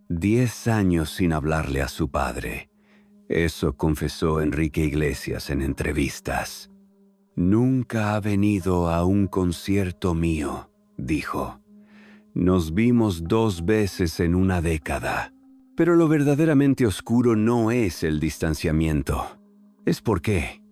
10 años sin hablarle a su padre. Eso confesó Enrique Iglesias en entrevistas. Nunca ha venido a un concierto mío, dijo. Nos vimos 2 veces en una década. Pero lo verdaderamente oscuro no es el distanciamiento. ¿Es por qué?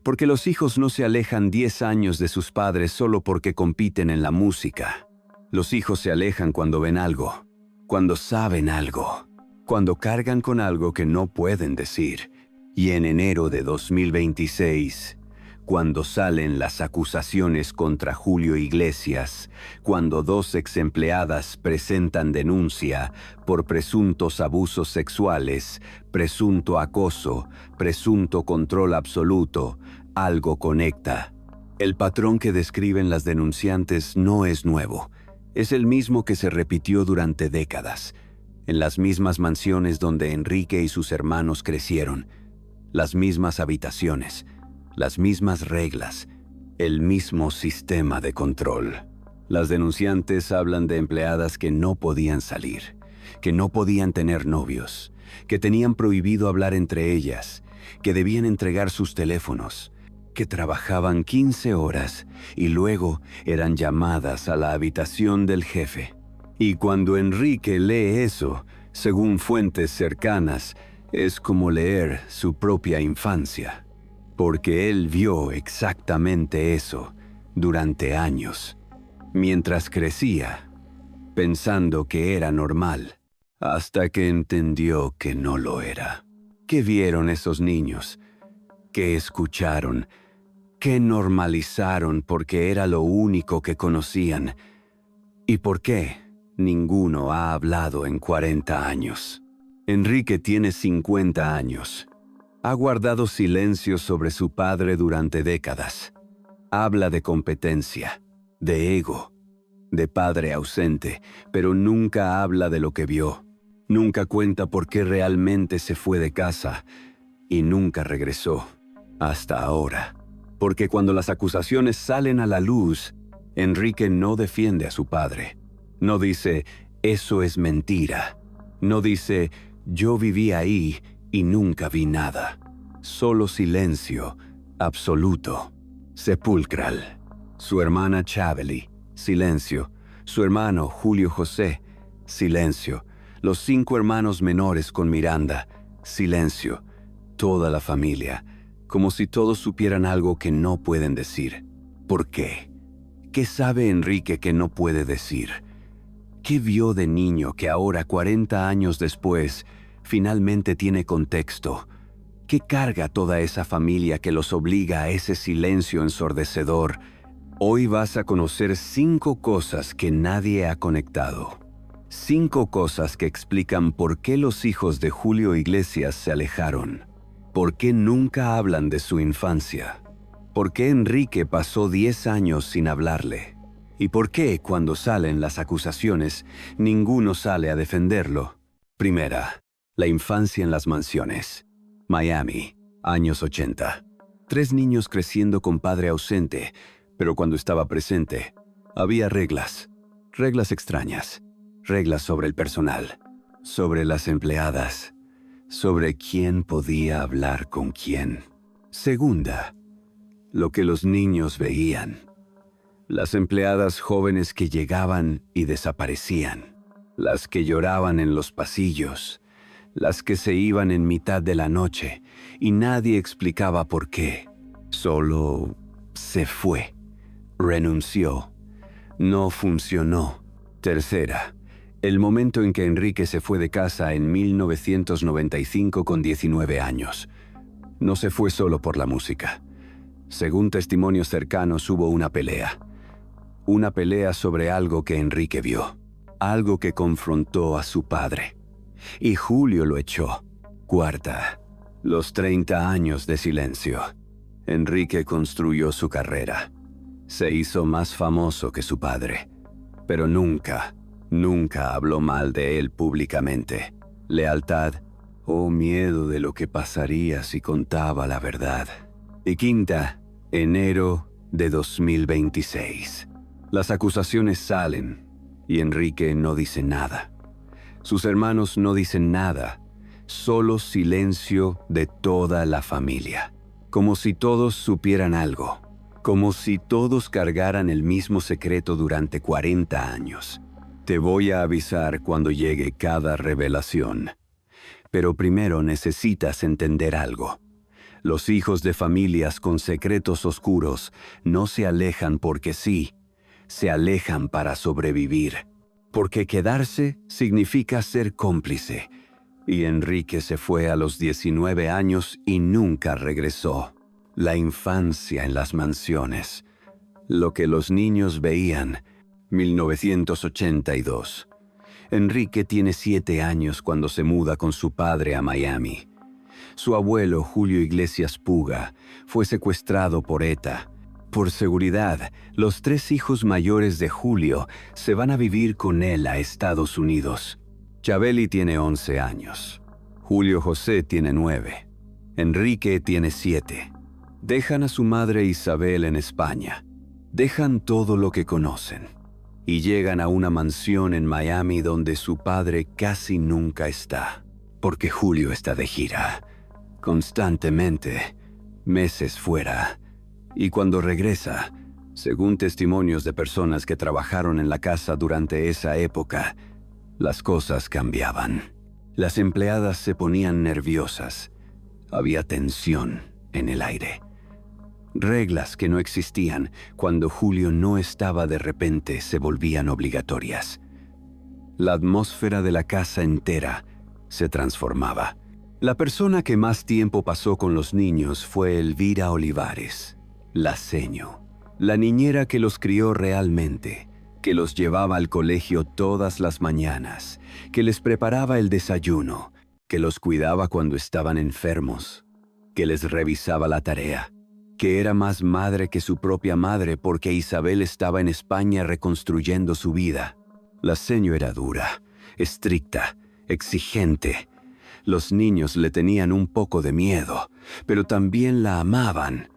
Porque los hijos no se alejan 10 años de sus padres solo porque compiten en la música. Los hijos se alejan cuando ven algo, cuando saben algo, cuando cargan con algo que no pueden decir. Y en enero de 2026, cuando salen las acusaciones contra Julio Iglesias, cuando 2 exempleadas presentan denuncia por presuntos abusos sexuales, presunto acoso, presunto control absoluto, algo conecta. El patrón que describen las denunciantes no es nuevo. Es el mismo que se repitió durante décadas, en las mismas mansiones donde Enrique y sus hermanos crecieron, las mismas habitaciones, las mismas reglas, el mismo sistema de control. Las denunciantes hablan de empleadas que no podían salir, que no podían tener novios, que tenían prohibido hablar entre ellas, que debían entregar sus teléfonos, que trabajaban 15 horas y luego eran llamadas a la habitación del jefe. Y cuando Enrique lee eso, según fuentes cercanas, es como leer su propia infancia, porque él vio exactamente eso durante años, mientras crecía, pensando que era normal, hasta que entendió que no lo era. ¿Qué vieron esos niños? ¿Qué escucharon? ¿Qué normalizaron porque era lo único que conocían? ¿Y por qué ninguno ha hablado en 40 años? Enrique tiene 50 años. Ha guardado silencio sobre su padre durante décadas. Habla de competencia, de ego, de padre ausente, pero nunca habla de lo que vio. Nunca cuenta por qué realmente se fue de casa y nunca regresó, hasta ahora. Porque cuando las acusaciones salen a la luz, Enrique no defiende a su padre. No dice, eso es mentira. No dice, yo viví ahí y nunca vi nada. Solo silencio, absoluto, sepulcral. Su hermana Chabeli, silencio. Su hermano Julio José, silencio. Los 5 hermanos menores con Miranda, silencio. Toda la familia, como si todos supieran algo que no pueden decir. ¿Por qué? ¿Qué sabe Enrique que no puede decir? ¿Qué vio de niño que ahora, 40 años después, finalmente tiene contexto? ¿Qué carga toda esa familia que los obliga a ese silencio ensordecedor? Hoy vas a conocer 5 cosas que nadie ha conectado. 5 cosas que explican por qué los hijos de Julio Iglesias se alejaron. ¿Por qué nunca hablan de su infancia? ¿Por qué Enrique pasó 10 años sin hablarle? ¿Y por qué, cuando salen las acusaciones, ninguno sale a defenderlo? Primera, la infancia en las mansiones. Miami, años 80. 3 niños creciendo con padre ausente, pero cuando estaba presente, había reglas. Reglas extrañas. Reglas sobre el personal, sobre las empleadas, sobre quién podía hablar con quién. Segunda, lo que los niños veían. Las empleadas jóvenes que llegaban y desaparecían. Las que lloraban en los pasillos. Las que se iban en mitad de la noche y nadie explicaba por qué. Solo se fue. Renunció. No funcionó. Tercera, el momento en que Enrique se fue de casa en 1995 con 19 años. No se fue solo por la música. Según testimonios cercanos, hubo una pelea. Una pelea sobre algo que Enrique vio. Algo que confrontó a su padre. Y Julio lo echó. Cuarta, los 30 años de silencio. Enrique construyó su carrera. Se hizo más famoso que su padre. Pero nunca habló mal de él públicamente. Lealtad o miedo de lo que pasaría si contaba la verdad. Y quinta, enero de 2026. Las acusaciones salen y Enrique no dice nada. Sus hermanos no dicen nada, solo silencio de toda la familia, como si todos supieran algo, como si todos cargaran el mismo secreto durante 40 años. Te voy a avisar cuando llegue cada revelación. Pero primero necesitas entender algo. Los hijos de familias con secretos oscuros no se alejan porque sí, se alejan para sobrevivir. Porque quedarse significa ser cómplice. Y Enrique se fue a los 19 años y nunca regresó. La infancia en las mansiones. Lo que los niños veían. 1982. Enrique tiene 7 años cuando se muda con su padre a Miami. Su abuelo, Julio Iglesias Puga, fue secuestrado por ETA. Por seguridad, los 3 hijos mayores de Julio se van a vivir con él a Estados Unidos. Chabeli tiene 11 años. Julio José tiene 9. Enrique tiene 7. Dejan a su madre Isabel en España. Dejan todo lo que conocen. Y llegan a una mansión en Miami donde su padre casi nunca está. Porque Julio está de gira. Constantemente. Meses fuera. Y cuando regresa, según testimonios de personas que trabajaron en la casa durante esa época, las cosas cambiaban. Las empleadas se ponían nerviosas. Había tensión en el aire. Reglas que no existían cuando Julio no estaba de repente se volvían obligatorias. La atmósfera de la casa entera se transformaba. La persona que más tiempo pasó con los niños fue Elvira Olivares, la seño, la niñera que los crió realmente, que los llevaba al colegio todas las mañanas, que les preparaba el desayuno, que los cuidaba cuando estaban enfermos, que les revisaba la tarea, que era más madre que su propia madre porque Isabel estaba en España reconstruyendo su vida. La seño era dura, estricta, exigente. Los niños le tenían un poco de miedo, pero también la amaban,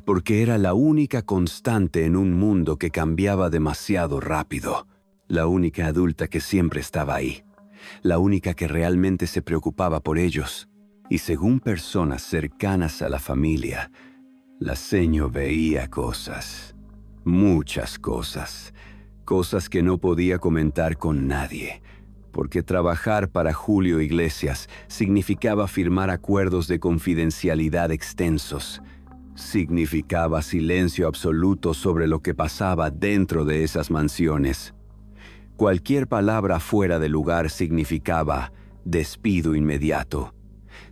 porque era la única constante en un mundo que cambiaba demasiado rápido. La única adulta que siempre estaba ahí. La única que realmente se preocupaba por ellos. Y según personas cercanas a la familia, la seño veía cosas, muchas cosas, cosas que no podía comentar con nadie, porque trabajar para Julio Iglesias significaba firmar acuerdos de confidencialidad extensos, significaba silencio absoluto sobre lo que pasaba dentro de esas mansiones. Cualquier palabra fuera de lugar significaba despido inmediato,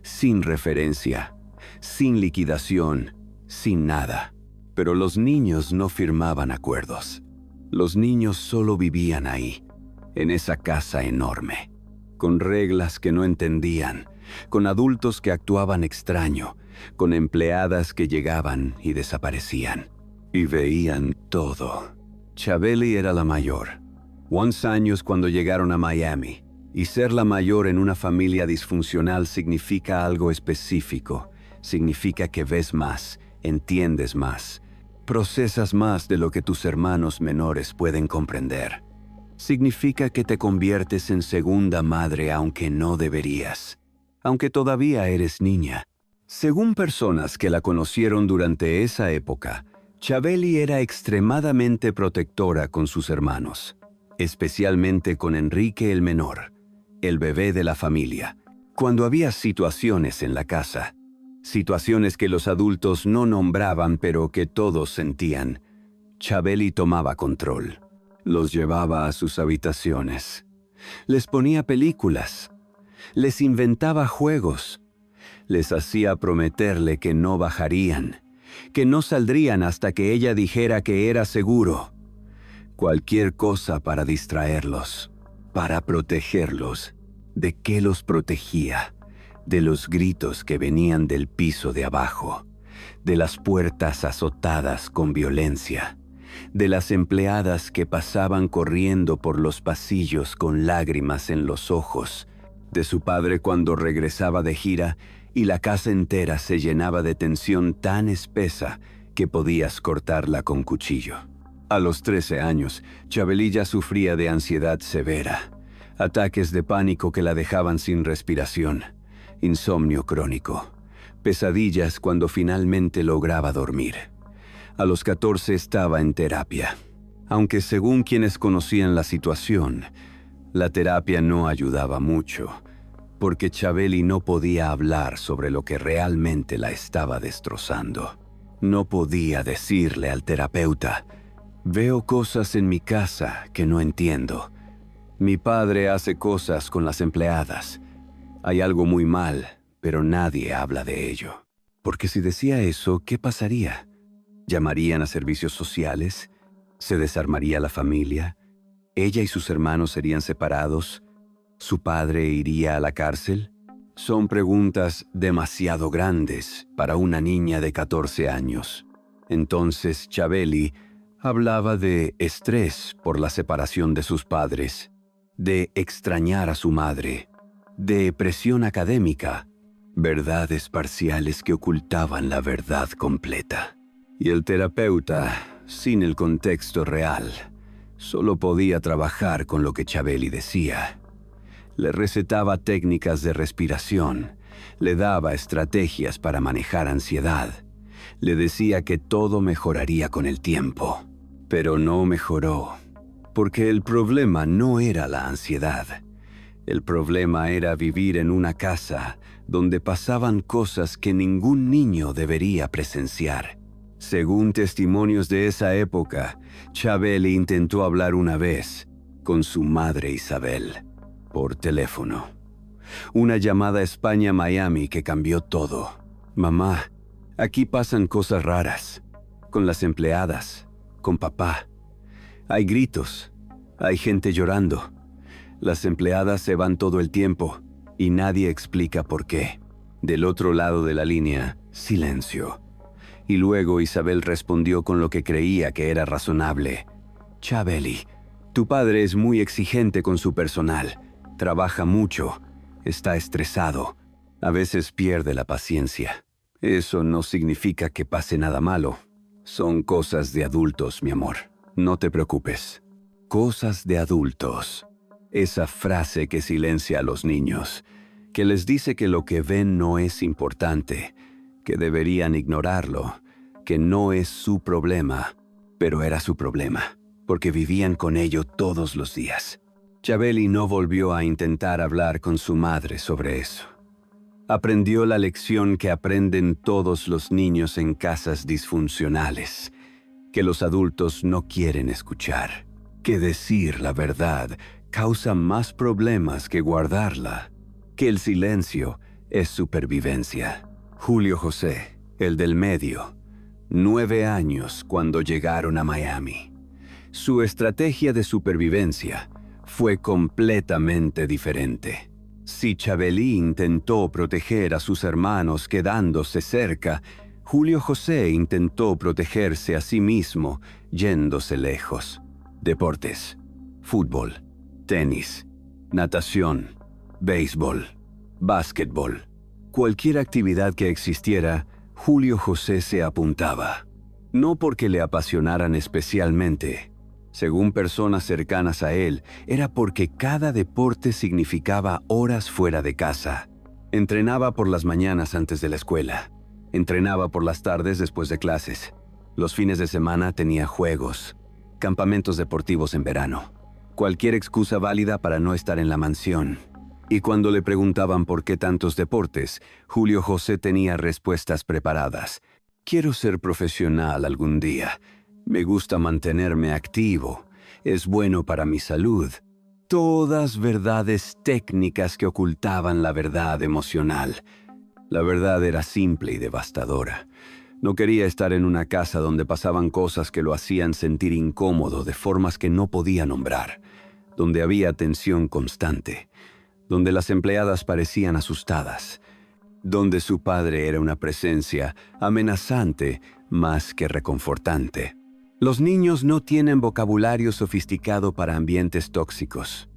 sin referencia, sin liquidación, sin nada. Pero los niños no firmaban acuerdos. Los niños solo vivían ahí, en esa casa enorme, con reglas que no entendían, con adultos que actuaban extraño, con empleadas que llegaban y desaparecían. Y veían todo. Chabeli era la mayor. 11 años cuando llegaron a Miami. Y ser la mayor en una familia disfuncional significa algo específico. Significa que ves más, entiendes más, procesas más de lo que tus hermanos menores pueden comprender. Significa que te conviertes en segunda madre aunque no deberías, aunque todavía eres niña. Según personas que la conocieron durante esa época, Chabeli era extremadamente protectora con sus hermanos, especialmente con Enrique el menor, el bebé de la familia. Cuando había situaciones en la casa, situaciones que los adultos no nombraban pero que todos sentían, Chabeli tomaba control. Los llevaba a sus habitaciones. Les ponía películas. Les inventaba juegos. Les hacía prometerle que no bajarían, que no saldrían hasta que ella dijera que era seguro. Cualquier cosa para distraerlos, para protegerlos. ¿De qué los protegía? De los gritos que venían del piso de abajo, de las puertas azotadas con violencia, de las empleadas que pasaban corriendo por los pasillos con lágrimas en los ojos, de su padre cuando regresaba de gira y la casa entera se llenaba de tensión tan espesa que podías cortarla con cuchillo. A los 13 años, Chabeli ya sufría de ansiedad severa. Ataques de pánico que la dejaban sin respiración, insomnio crónico, pesadillas cuando finalmente lograba dormir. A los 14 estaba en terapia, aunque según quienes conocían la situación, la terapia no ayudaba mucho, porque Chabeli no podía hablar sobre lo que realmente la estaba destrozando. No podía decirle al terapeuta: veo cosas en mi casa que no entiendo. Mi padre hace cosas con las empleadas. Hay algo muy mal, pero nadie habla de ello. Porque si decía eso, ¿qué pasaría? ¿Llamarían a servicios sociales? ¿Se desarmaría la familia? ¿Ella y sus hermanos serían separados? ¿Su padre iría a la cárcel? Son preguntas demasiado grandes para una niña de 14 años. Entonces Chabeli hablaba de estrés por la separación de sus padres, de extrañar a su madre, de presión académica, verdades parciales que ocultaban la verdad completa. Y el terapeuta, sin el contexto real, solo podía trabajar con lo que Chabeli decía. Le recetaba técnicas de respiración, le daba estrategias para manejar ansiedad, le decía que todo mejoraría con el tiempo. Pero no mejoró, porque el problema no era la ansiedad. El problema era vivir en una casa donde pasaban cosas que ningún niño debería presenciar. Según testimonios de esa época, Chabeli intentó hablar una vez con su madre Isabel, por teléfono. Una llamada España-Miami que cambió todo. Mamá, aquí pasan cosas raras. Con las empleadas, con papá. Hay gritos, hay gente llorando. Las empleadas se van todo el tiempo y nadie explica por qué. Del otro lado de la línea, silencio. Y luego Isabel respondió con lo que creía que era razonable. Chabeli, tu padre es muy exigente con su personal. Trabaja mucho, está estresado. A veces pierde la paciencia. Eso no significa que pase nada malo. Son cosas de adultos, mi amor. No te preocupes. Cosas de adultos. Esa frase que silencia a los niños, que les dice que lo que ven no es importante, que deberían ignorarlo, que no es su problema, pero era su problema, porque vivían con ello todos los días. Chabeli no volvió a intentar hablar con su madre sobre eso. Aprendió la lección que aprenden todos los niños en casas disfuncionales, que los adultos no quieren escuchar, que decir la verdad causa más problemas que guardarla, que el silencio es supervivencia. Julio José, el del medio, 9 años cuando llegaron a Miami. Su estrategia de supervivencia fue completamente diferente. Si Chabeli intentó proteger a sus hermanos quedándose cerca, Julio José intentó protegerse a sí mismo yéndose lejos. Deportes, fútbol, tenis, natación, béisbol, básquetbol. Cualquier actividad que existiera, Julio José se apuntaba. No porque le apasionaran especialmente. Según personas cercanas a él, era porque cada deporte significaba horas fuera de casa. Entrenaba por las mañanas antes de la escuela. Entrenaba por las tardes después de clases. Los fines de semana tenía juegos, campamentos deportivos en verano. Cualquier excusa válida para no estar en la mansión. Y cuando le preguntaban por qué tantos deportes, Julio José tenía respuestas preparadas. Quiero ser profesional algún día. Me gusta mantenerme activo. Es bueno para mi salud. Todas verdades técnicas que ocultaban la verdad emocional. La verdad era simple y devastadora. No quería estar en una casa donde pasaban cosas que lo hacían sentir incómodo de formas que no podía nombrar, donde había tensión constante, donde las empleadas parecían asustadas, donde su padre era una presencia amenazante más que reconfortante. Los niños no tienen vocabulario sofisticado para ambientes tóxicos.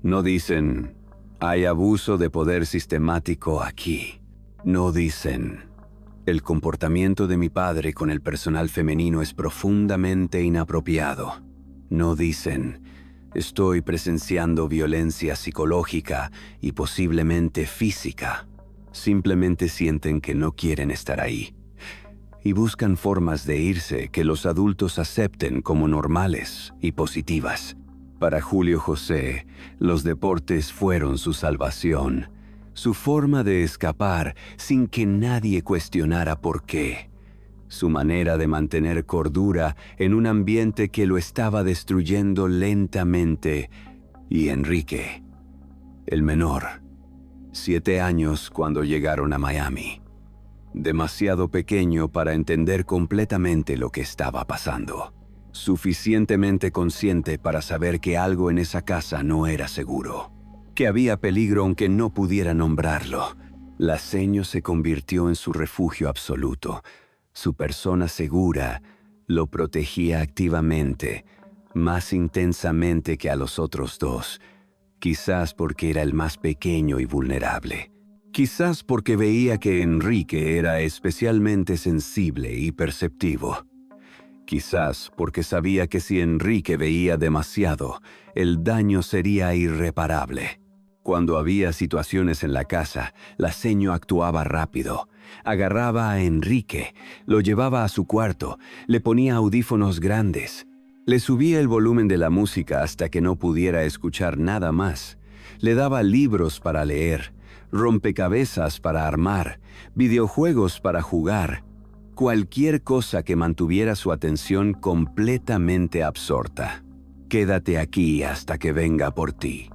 No dicen, hay abuso de poder sistemático aquí. No dicen, el comportamiento de mi padre con el personal femenino es profundamente inapropiado. No dicen, Estoy presenciando violencia psicológica y posiblemente física. Simplemente sienten que no quieren estar ahí y buscan formas de irse que los adultos acepten como normales y positivas. Para Julio José, los deportes fueron su salvación, su forma de escapar sin que nadie cuestionara por qué, su manera de mantener cordura en un ambiente que lo estaba destruyendo lentamente. Y Enrique, el menor, 7 años cuando llegaron a Miami, demasiado pequeño para entender completamente lo que estaba pasando, suficientemente consciente para saber que algo en esa casa no era seguro, que había peligro aunque no pudiera nombrarlo. La Seño se convirtió en su refugio absoluto. Su persona segura lo protegía activamente, más intensamente que a los otros dos, quizás porque era el más pequeño y vulnerable. Quizás porque veía que Enrique era especialmente sensible y perceptivo. Quizás porque sabía que si Enrique veía demasiado, el daño sería irreparable. Cuando había situaciones en la casa, la Seño actuaba rápido. Agarraba a Enrique, lo llevaba a su cuarto, le ponía audífonos grandes. Le subía el volumen de la música hasta que no pudiera escuchar nada más. Le daba libros para leer, rompecabezas para armar, videojuegos para jugar. Cualquier cosa que mantuviera su atención completamente absorta. «Quédate aquí hasta que venga por ti»,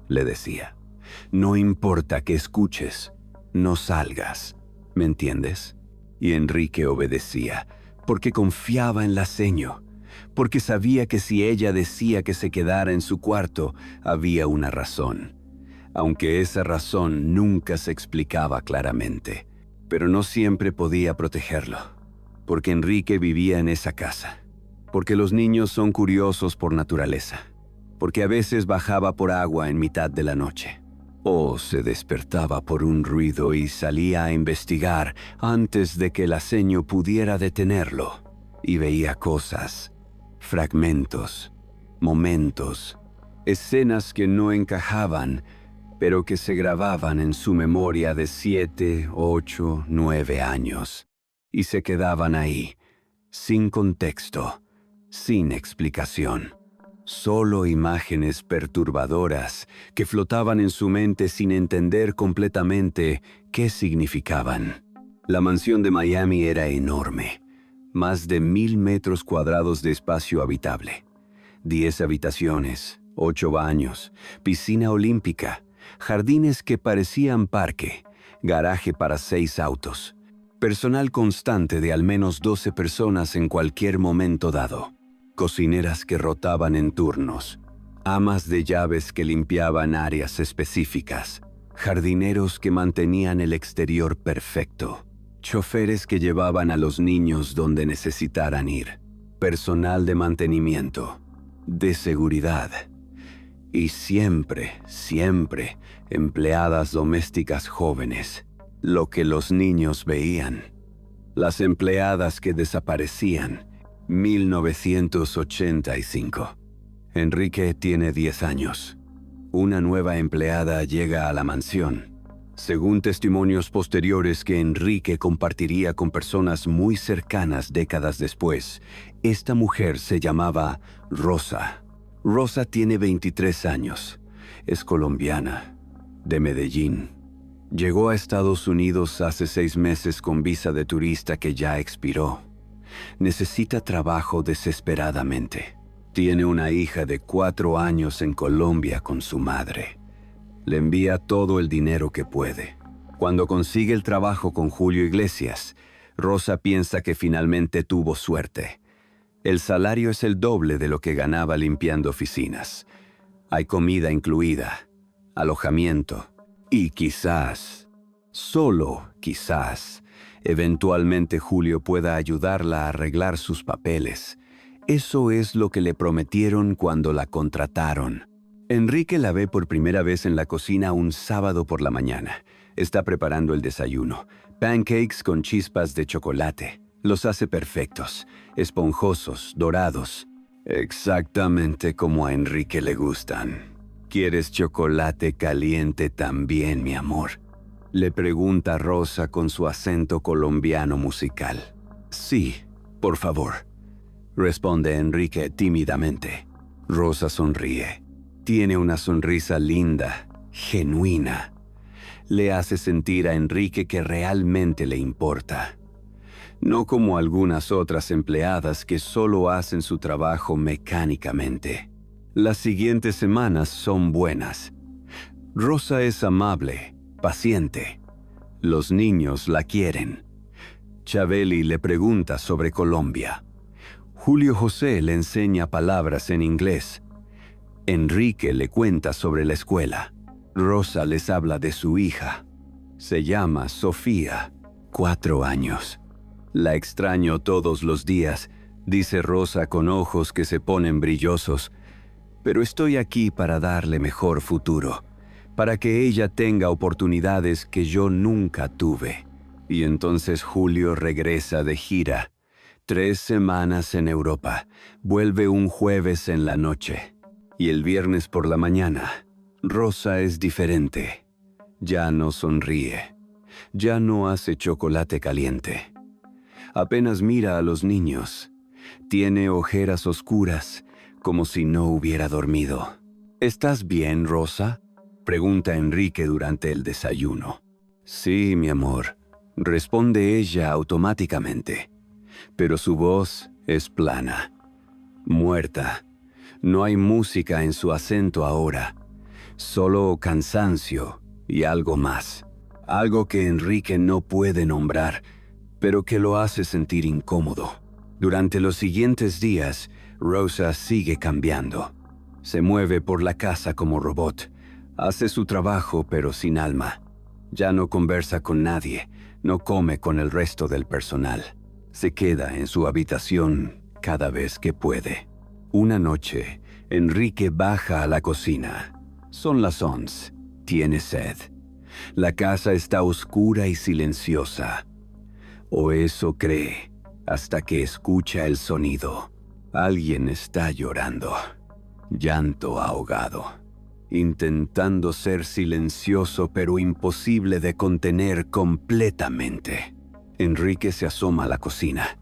le decía. «No importa que escuches, no salgas. ¿Me entiendes?» Y Enrique obedecía, porque confiaba en la Seño, porque sabía que si ella decía que se quedara en su cuarto, había una razón, aunque esa razón nunca se explicaba claramente. Pero no siempre podía protegerlo, porque Enrique vivía en esa casa, porque los niños son curiosos por naturaleza, porque a veces bajaba por agua en mitad de la noche, o se despertaba por un ruido y salía a investigar antes de que la Seño pudiera detenerlo, y veía cosas, fragmentos, momentos, escenas que no encajaban, pero que se grababan en su memoria de 7, 8, 9 años, y se quedaban ahí, sin contexto, sin explicación. Solo imágenes perturbadoras que flotaban en su mente sin entender completamente qué significaban. La mansión de Miami era enorme, más de 1,000 metros cuadrados de espacio habitable, 10 habitaciones, 8 baños, piscina olímpica, jardines que parecían parque, garaje para 6 autos, personal constante de al menos 12 personas en cualquier momento dado, cocineras que rotaban en turnos, amas de llaves que limpiaban áreas específicas, jardineros que mantenían el exterior perfecto, choferes que llevaban a los niños donde necesitaran ir, personal de mantenimiento, de seguridad, y siempre, siempre, empleadas domésticas jóvenes, lo que los niños veían. Las empleadas que desaparecían. 1985. Enrique tiene 10 años. Una nueva empleada llega a la mansión. Según testimonios posteriores que Enrique compartiría con personas muy cercanas décadas después, esta mujer se llamaba Rosa. Rosa tiene 23 años. Es colombiana, de Medellín. Llegó a Estados Unidos hace 6 meses con visa de turista que ya expiró. Necesita trabajo desesperadamente. Tiene una hija de 4 años en Colombia con su madre. Le envía todo el dinero que puede. Cuando consigue el trabajo con Julio Iglesias, Rosa piensa que finalmente tuvo suerte. El salario es el doble de lo que ganaba limpiando oficinas. Hay comida incluida, alojamiento y quizás, solo quizás, eventualmente Julio pueda ayudarla a arreglar sus papeles. Eso es lo que le prometieron cuando la contrataron. Enrique la ve por primera vez en la cocina un sábado por la mañana. Está preparando el desayuno. Pancakes con chispas de chocolate. Los hace perfectos, esponjosos, dorados. Exactamente como a Enrique le gustan. ¿Quieres chocolate caliente también, mi amor?, le pregunta Rosa con su acento colombiano musical. Sí, por favor, responde Enrique tímidamente. Rosa sonríe. Tiene una sonrisa linda, genuina. Le hace sentir a Enrique que realmente le importa. No como algunas otras empleadas que solo hacen su trabajo mecánicamente. Las siguientes semanas son buenas. Rosa es amable, paciente. Los niños la quieren. Chabeli le pregunta sobre Colombia. Julio José le enseña palabras en inglés. Enrique le cuenta sobre la escuela. Rosa les habla de su hija. Se llama Sofía, 4 años. La extraño todos los días, dice Rosa con ojos que se ponen brillosos. Pero estoy aquí para darle mejor futuro, para que ella tenga oportunidades que yo nunca tuve. Y entonces Julio regresa de gira. 3 semanas en Europa. Vuelve un jueves en la noche. Y el viernes por la mañana, Rosa es diferente. Ya no sonríe. Ya no hace chocolate caliente. Apenas mira a los niños. Tiene ojeras oscuras, como si no hubiera dormido. ¿Estás bien, Rosa?, pregunta Enrique durante el desayuno. Sí, mi amor, responde ella automáticamente. Pero su voz es plana, muerta. No hay música en su acento ahora, solo cansancio y algo más. Algo que Enrique no puede nombrar, pero que lo hace sentir incómodo. Durante los siguientes días, Rosa sigue cambiando. Se mueve por la casa como robot. Hace su trabajo pero sin alma. Ya no conversa con nadie, no come con el resto del personal. Se queda en su habitación cada vez que puede. Una noche, Enrique baja a la cocina. Son las 11. Tiene sed. La casa está oscura y silenciosa. O eso cree, hasta que escucha el sonido. Alguien está llorando. Llanto ahogado. Intentando ser silencioso pero imposible de contener completamente. Enrique se asoma a la cocina.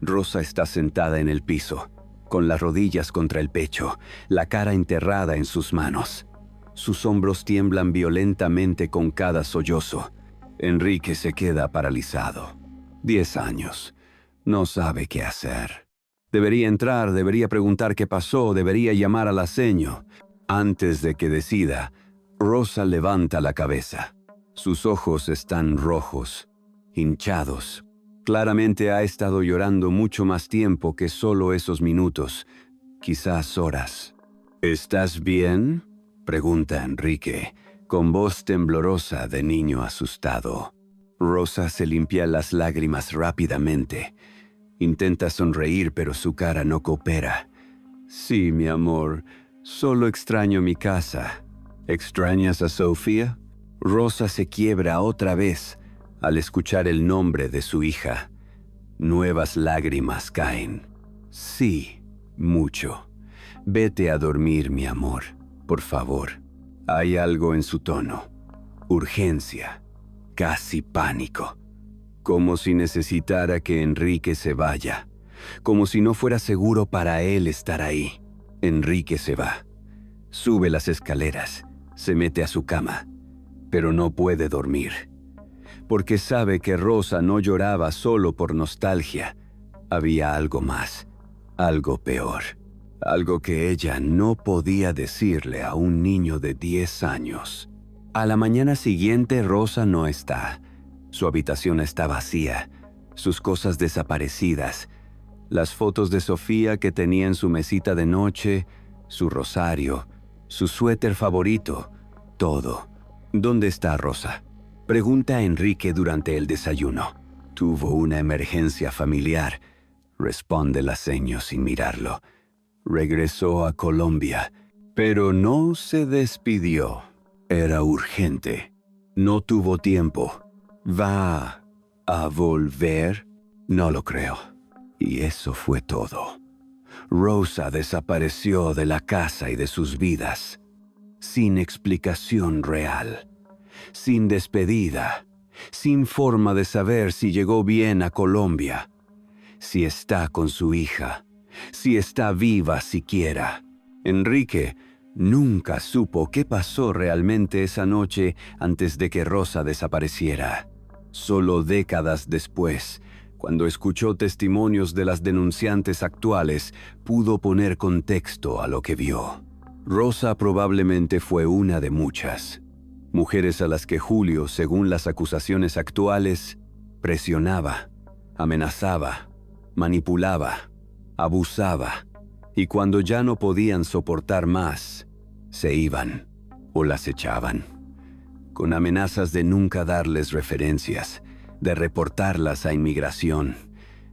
Rosa está sentada en el piso, con las rodillas contra el pecho, la cara enterrada en sus manos. Sus hombros tiemblan violentamente con cada sollozo. Enrique se queda paralizado. 10 años. No sabe qué hacer. Debería entrar, debería preguntar qué pasó, debería llamar al aceño. Antes de que decida, Rosa levanta la cabeza. Sus ojos están rojos, hinchados. Claramente ha estado llorando mucho más tiempo que solo esos minutos, quizás horas. ¿Estás bien?, pregunta Enrique, con voz temblorosa de niño asustado. Rosa se limpia las lágrimas rápidamente. Intenta sonreír, pero su cara no coopera. Sí, mi amor, solo extraño mi casa. ¿Extrañas a Sofía? Rosa se quiebra otra vez al escuchar el nombre de su hija. Nuevas lágrimas caen. Sí, mucho. Vete a dormir, mi amor, por favor. Hay algo en su tono. Urgencia, casi pánico. Como si necesitara que Enrique se vaya. Como si no fuera seguro para él estar ahí. Enrique se va. Sube las escaleras. Se mete a su cama. Pero no puede dormir. Porque sabe que Rosa no lloraba solo por nostalgia. Había algo más. Algo peor. Algo que ella no podía decirle a un niño de 10 años. A la mañana siguiente Rosa no está. Su habitación está vacía, sus cosas desaparecidas, las fotos de Sofía que tenía en su mesita de noche, su rosario, su suéter favorito, todo. ¿Dónde está Rosa?, pregunta Enrique durante el desayuno. Tuvo una emergencia familiar, responde la seño sin mirarlo. Regresó a Colombia, pero no se despidió. Era urgente. No tuvo tiempo. ¿Va a volver? No lo creo. Y eso fue todo. Rosa desapareció de la casa y de sus vidas, sin explicación real, sin despedida, sin forma de saber si llegó bien a Colombia, si está con su hija, si está viva siquiera. Enrique nunca supo qué pasó realmente esa noche antes de que Rosa desapareciera. Solo décadas después, cuando escuchó testimonios de las denunciantes actuales, pudo poner contexto a lo que vio. Rosa probablemente fue una de muchas mujeres a las que Julio, según las acusaciones actuales, presionaba, amenazaba, manipulaba, abusaba, y cuando ya no podían soportar más, se iban o las echaban, con amenazas de nunca darles referencias, de reportarlas a inmigración,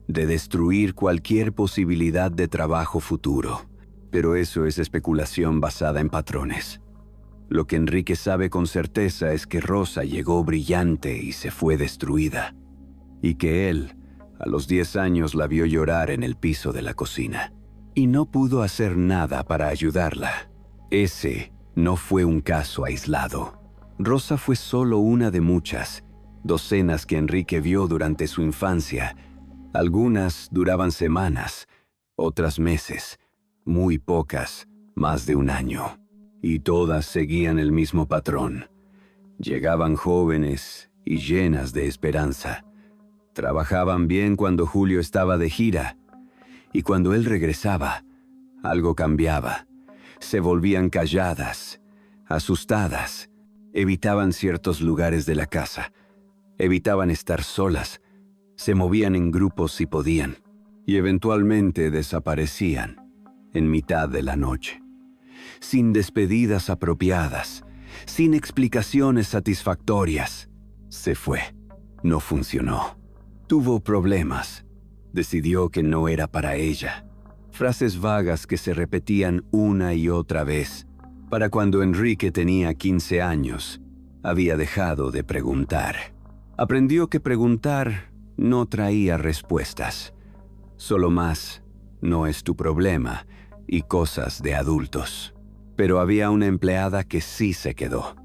de destruir cualquier posibilidad de trabajo futuro. Pero eso es especulación basada en patrones. Lo que Enrique sabe con certeza es que Rosa llegó brillante y se fue destruida, y que él, a los 10 años, la vio llorar en el piso de la cocina, y no pudo hacer nada para ayudarla. Ese no fue un caso aislado. Rosa fue solo una de muchas, docenas que Enrique vio durante su infancia. Algunas duraban semanas, otras meses, muy pocas, más de un año. Y todas seguían el mismo patrón. Llegaban jóvenes y llenas de esperanza. Trabajaban bien cuando Julio estaba de gira. Y cuando él regresaba, algo cambiaba. Se volvían calladas, asustadas. Evitaban ciertos lugares de la casa. Evitaban estar solas. Se movían en grupos si podían. Y eventualmente desaparecían en mitad de la noche, sin despedidas apropiadas, sin explicaciones satisfactorias. Se fue. No funcionó. Tuvo problemas. Decidió que no era para ella. Frases vagas que se repetían una y otra vez. Para cuando Enrique tenía 15 años, había dejado de preguntar. Aprendió que preguntar no traía respuestas. Solo más, no es tu problema, y cosas de adultos. Pero había una empleada que sí se quedó.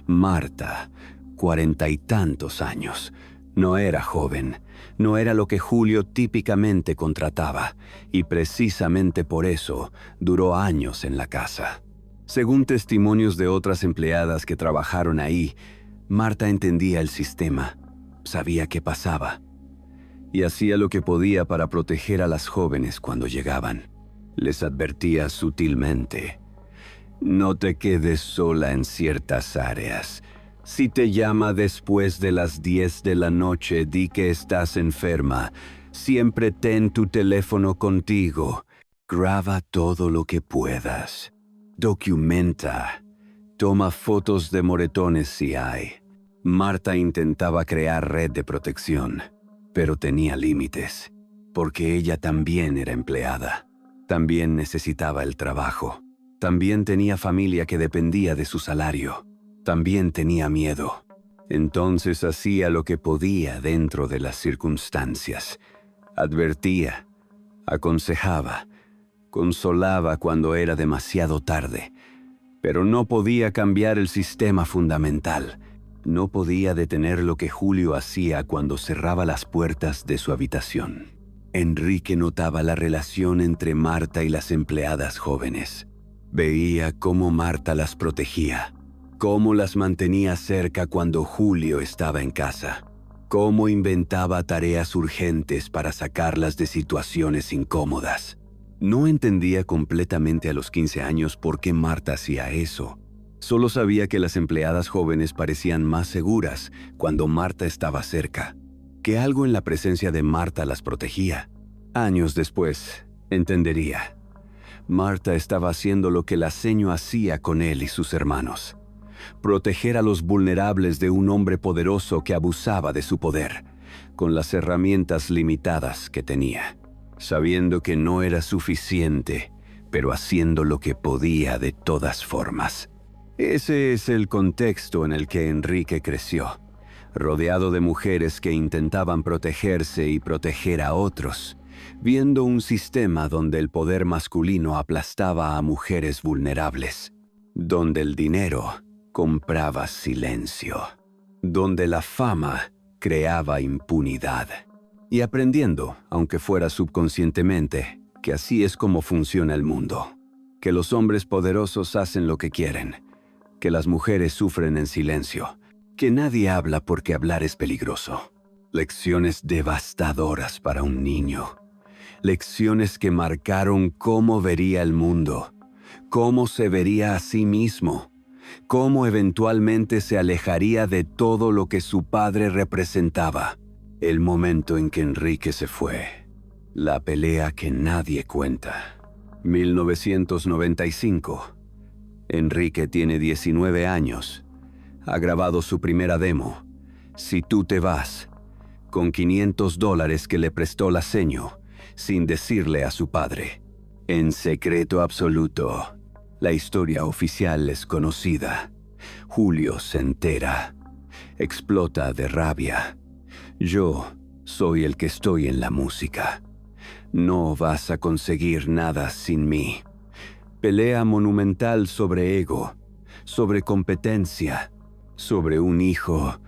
Marta, 40 y tantos años. No era joven, no era lo que Julio típicamente contrataba, y precisamente por eso duró años en la casa. Según testimonios de otras empleadas que trabajaron ahí, Marta entendía el sistema, sabía qué pasaba, y hacía lo que podía para proteger a las jóvenes cuando llegaban. Les advertía sutilmente: no te quedes sola en ciertas áreas. Si te llama después de las 10 de la noche, di que estás enferma. Siempre ten tu teléfono contigo. Graba todo lo que puedas. Documenta. Toma fotos de moretones si hay. Marta intentaba crear red de protección, pero tenía límites, porque ella también era empleada. También necesitaba el trabajo. También tenía familia que dependía de su salario. También tenía miedo. Entonces hacía lo que podía dentro de las circunstancias. Advertía, aconsejaba, consolaba cuando era demasiado tarde. Pero no podía cambiar el sistema fundamental. No podía detener lo que Julio hacía cuando cerraba las puertas de su habitación. Enrique notaba la relación entre Marta y las empleadas jóvenes. Veía cómo Marta las protegía, cómo las mantenía cerca cuando Julio estaba en casa, cómo inventaba tareas urgentes para sacarlas de situaciones incómodas. No entendía completamente a los 15 años por qué Marta hacía eso. Solo sabía que las empleadas jóvenes parecían más seguras cuando Marta estaba cerca, que algo en la presencia de Marta las protegía. Años después, entendería. Marta estaba haciendo lo que la seño hacía con él y sus hermanos: proteger a los vulnerables de un hombre poderoso que abusaba de su poder, con las herramientas limitadas que tenía, sabiendo que no era suficiente, pero haciendo lo que podía de todas formas. Ese es el contexto en el que Enrique creció, rodeado de mujeres que intentaban protegerse y proteger a otros, viendo un sistema donde el poder masculino aplastaba a mujeres vulnerables, donde el dinero compraba silencio, donde la fama creaba impunidad. Y aprendiendo, aunque fuera subconscientemente, que así es como funciona el mundo, que los hombres poderosos hacen lo que quieren, que las mujeres sufren en silencio, que nadie habla porque hablar es peligroso. Lecciones devastadoras para un niño. Lecciones que marcaron cómo vería el mundo, cómo se vería a sí mismo, cómo eventualmente se alejaría de todo lo que su padre representaba. El momento en que Enrique se fue. La pelea que nadie cuenta. 1995. Enrique tiene 19 años. Ha grabado su primera demo, Si tú te vas, con $500 que le prestó la seño, sin decirle a su padre. En secreto absoluto. La historia oficial es conocida. Julio se entera. Explota de rabia. Yo soy el que estoy en la música. No vas a conseguir nada sin mí. Pelea monumental sobre ego, sobre competencia, sobre un hijo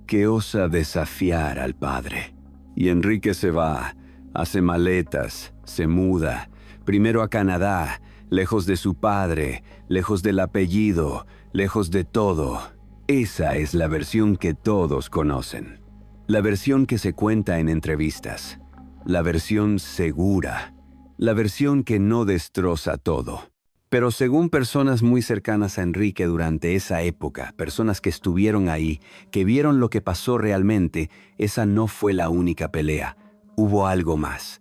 que osa desafiar al padre. Y Enrique se va, hace maletas, se muda, primero a Canadá, lejos de su padre, lejos del apellido, lejos de todo. Esa es la versión que todos conocen. La versión que se cuenta en entrevistas. La versión segura. La versión que no destroza todo. Pero según personas muy cercanas a Enrique durante esa época, personas que estuvieron ahí, que vieron lo que pasó realmente, esa no fue la única pelea. Hubo algo más.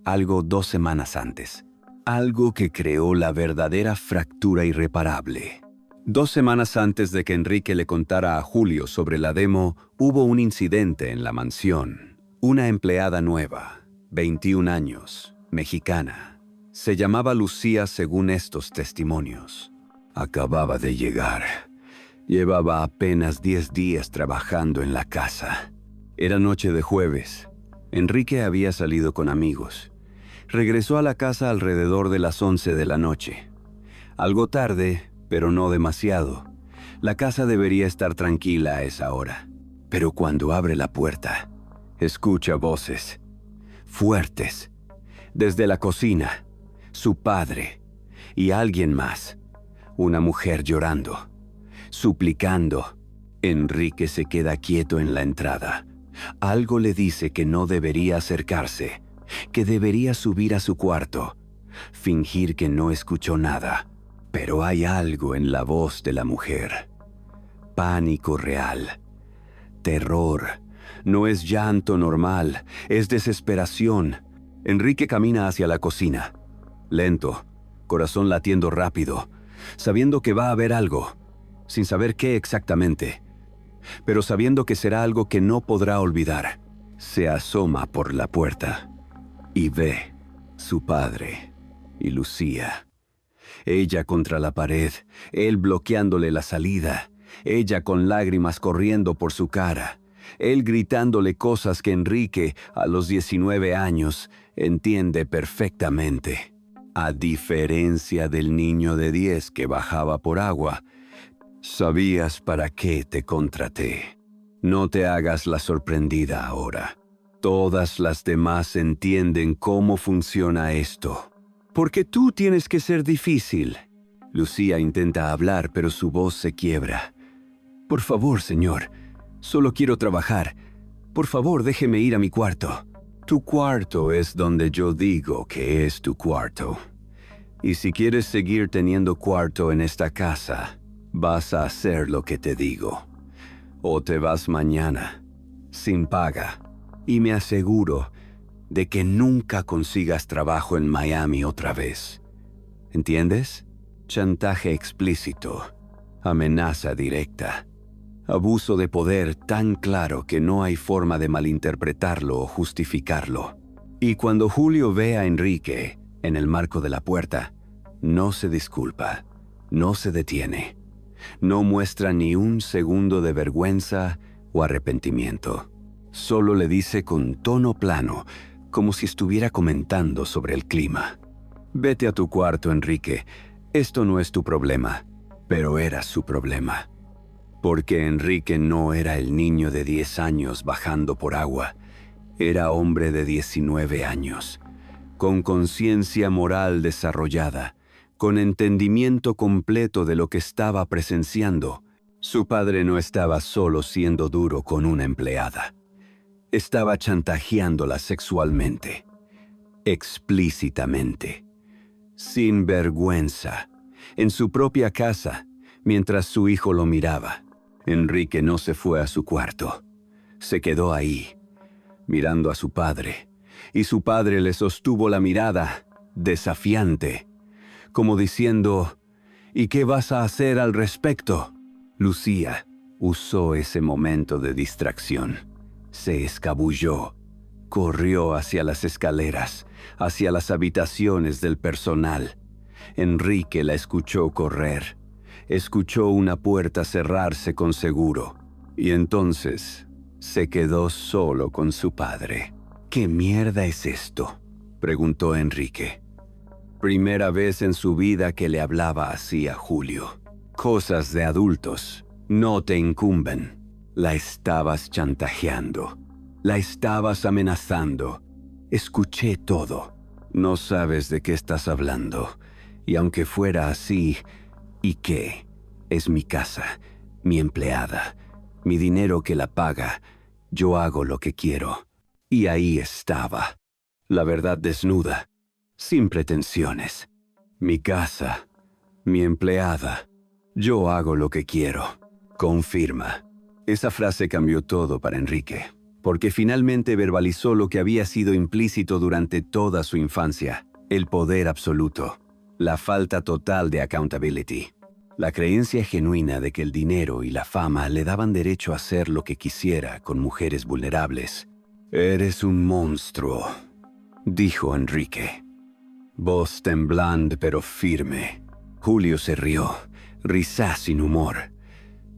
Algo 2 semanas antes. Algo que creó la verdadera fractura irreparable. 2 semanas antes de que Enrique le contara a Julio sobre la demo, hubo un incidente en la mansión. Una empleada nueva, 21 años, mexicana. Se llamaba Lucía según estos testimonios. Acababa de llegar. Llevaba apenas 10 días trabajando en la casa. Era noche de jueves. Enrique había salido con amigos. Regresó a la casa alrededor de las 11 de la noche. Algo tarde, pero no demasiado. La casa debería estar tranquila a esa hora. Pero cuando abre la puerta, escucha voces. Fuertes. Desde la cocina. Su padre. Y alguien más. Una mujer llorando. Suplicando. Enrique se queda quieto en la entrada. Algo le dice que no debería acercarse. Que debería subir a su cuarto. Fingir que no escuchó nada. Pero hay algo en la voz de la mujer. Pánico real. Terror. No es llanto normal, es desesperación. Enrique camina hacia la cocina. Lento, corazón latiendo rápido, sabiendo que va a haber algo, sin saber qué exactamente, pero sabiendo que será algo que no podrá olvidar. Se asoma por la puerta y ve su padre y Lucía. Ella contra la pared, él bloqueándole la salida, ella con lágrimas corriendo por su cara, él gritándole cosas que Enrique, a los 19 años, entiende perfectamente. A diferencia del niño de 10 que bajaba por agua, sabías para qué te contraté. No te hagas la sorprendida ahora. Todas las demás entienden cómo funciona esto. Porque tú tienes que ser difícil. Lucía intenta hablar, pero su voz se quiebra. Por favor, señor. Solo quiero trabajar. Por favor, déjeme ir a mi cuarto. Tu cuarto es donde yo digo que es tu cuarto. Y si quieres seguir teniendo cuarto en esta casa, vas a hacer lo que te digo. O te vas mañana, sin paga. Y me aseguro de que nunca consigas trabajo en Miami otra vez. ¿Entiendes? Chantaje explícito. Amenaza directa. Abuso de poder tan claro que no hay forma de malinterpretarlo o justificarlo. Y cuando Julio ve a Enrique en el marco de la puerta, no se disculpa, no se detiene, no muestra ni un segundo de vergüenza o arrepentimiento. Solo le dice con tono plano, como si estuviera comentando sobre el clima. «Vete a tu cuarto, Enrique. Esto no es tu problema». Pero era su problema. Porque Enrique no era el niño de 10 años bajando por agua. Era hombre de 19 años, con conciencia moral desarrollada, con entendimiento completo de lo que estaba presenciando. Su padre no estaba solo siendo duro con una empleada. Estaba chantajeándola sexualmente, explícitamente, sin vergüenza, en su propia casa, mientras su hijo lo miraba. Enrique no se fue a su cuarto. Se quedó ahí, mirando a su padre, y su padre le sostuvo la mirada, desafiante, como diciendo, «¿Y qué vas a hacer al respecto?». Lucía usó ese momento de distracción. Se escabulló, corrió hacia las escaleras, hacia las habitaciones del personal. Enrique la escuchó correr, escuchó una puerta cerrarse con seguro, y entonces se quedó solo con su padre. «¿Qué mierda es esto?», preguntó Enrique. Primera vez en su vida que le hablaba así a Julio. «Cosas de adultos, no te incumben». La estabas chantajeando. La estabas amenazando. Escuché todo. No sabes de qué estás hablando. Y aunque fuera así, ¿y qué? Es mi casa, mi empleada, mi dinero que la paga. Yo hago lo que quiero. Y ahí estaba, la verdad desnuda, sin pretensiones. Mi casa, mi empleada. Yo hago lo que quiero. Confirma. Esa frase cambió todo para Enrique, porque finalmente verbalizó lo que había sido implícito durante toda su infancia: el poder absoluto, la falta total de accountability, la creencia genuina de que el dinero y la fama le daban derecho a hacer lo que quisiera con mujeres vulnerables. «Eres un monstruo», dijo Enrique. Voz temblando pero firme. Julio se rió, risa sin humor.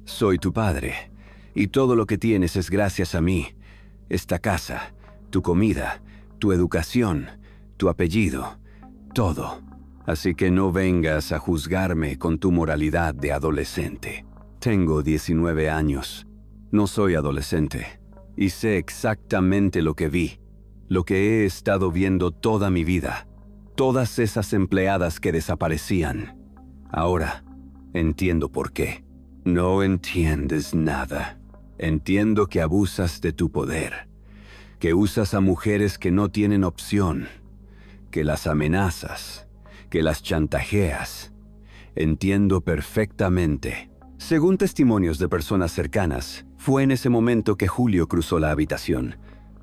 «Soy tu padre, y todo lo que tienes es gracias a mí. Esta casa, tu comida, tu educación, tu apellido, todo. Así que no vengas a juzgarme con tu moralidad de adolescente. Tengo 19 años. No soy adolescente. Y sé exactamente lo que vi, lo que he estado viendo toda mi vida. Todas esas empleadas que desaparecían. Ahora entiendo por qué». «No entiendes nada. Entiendo que abusas de tu poder, que usas a mujeres que no tienen opción, que las amenazas, que las chantajeas. Entiendo perfectamente». Según testimonios de personas cercanas, fue en ese momento que Julio cruzó la habitación.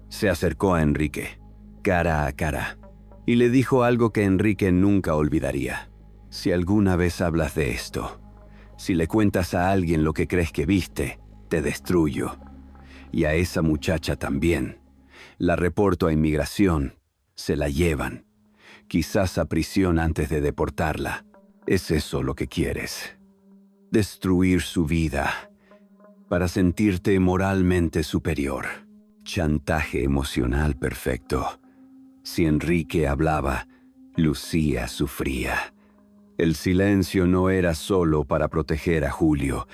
Se acercó a Enrique, cara a cara, y le dijo algo que Enrique nunca olvidaría. «Si alguna vez hablas de esto, si le cuentas a alguien lo que crees que viste, te destruyo. Y a esa muchacha también. La reporto a inmigración. Se la llevan. Quizás a prisión antes de deportarla. ¿Es eso lo que quieres? Destruir su vida para sentirte moralmente superior. Chantaje emocional perfecto». Si Enrique hablaba, Lucía sufría. El silencio no era solo para proteger a Julio,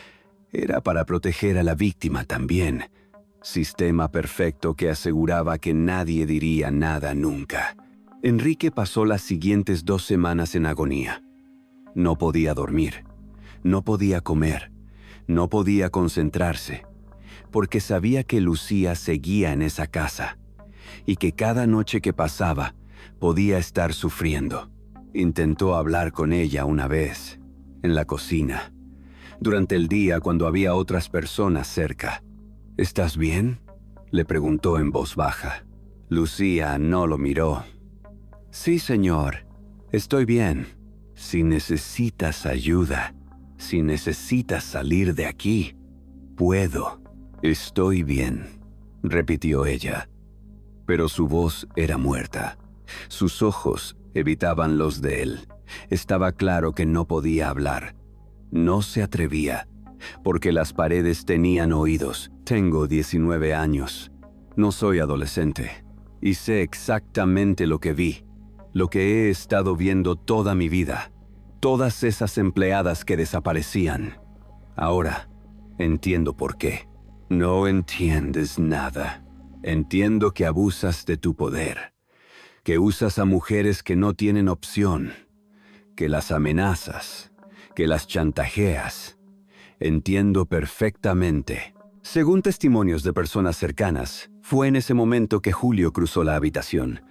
era para proteger a la víctima también. Sistema perfecto que aseguraba que nadie diría nada nunca. Enrique pasó las siguientes 2 semanas en agonía. No podía dormir, no podía comer, no podía concentrarse, porque sabía que Lucía seguía en esa casa y que cada noche que pasaba podía estar sufriendo. Intentó hablar con ella una vez, en la cocina, durante el día cuando había otras personas cerca. «¿Estás bien?», le preguntó en voz baja. Lucía no lo miró. «Sí, señor, estoy bien. Si necesitas ayuda, si necesitas salir de aquí, puedo». «Estoy bien», repitió ella. Pero su voz era muerta. Sus ojos evitaban los de él. Estaba claro que no podía hablar. No se atrevía, porque las paredes tenían oídos. «Tengo 19 años. No soy adolescente. Y sé exactamente lo que vi, lo que he estado viendo toda mi vida. Todas esas empleadas que desaparecían. Ahora, entiendo por qué. No entiendes nada. Entiendo que abusas de tu poder, que usas a mujeres que no tienen opción, que las amenazas, que las chantajeas. Entiendo perfectamente. Según testimonios de personas cercanas, fue en ese momento que Julio cruzó la habitación.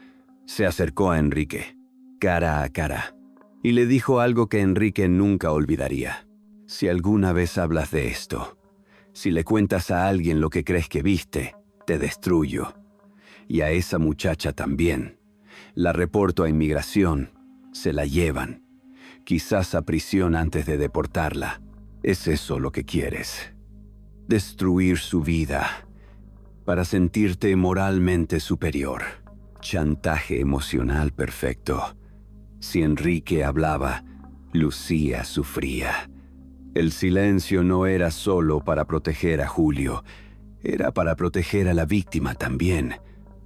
Se acercó a Enrique, cara a cara, y le dijo algo que Enrique nunca olvidaría. Si alguna vez hablas de esto, si le cuentas a alguien lo que crees que viste, te destruyo. Y a esa muchacha también. La reporto a inmigración, se la llevan. Quizás a prisión antes de deportarla. ¿Es eso lo que quieres? Destruir su vida para sentirte moralmente superior. Chantaje emocional perfecto. Si Enrique hablaba, Lucía sufría. El silencio no era solo para proteger a Julio, era para proteger a la víctima también.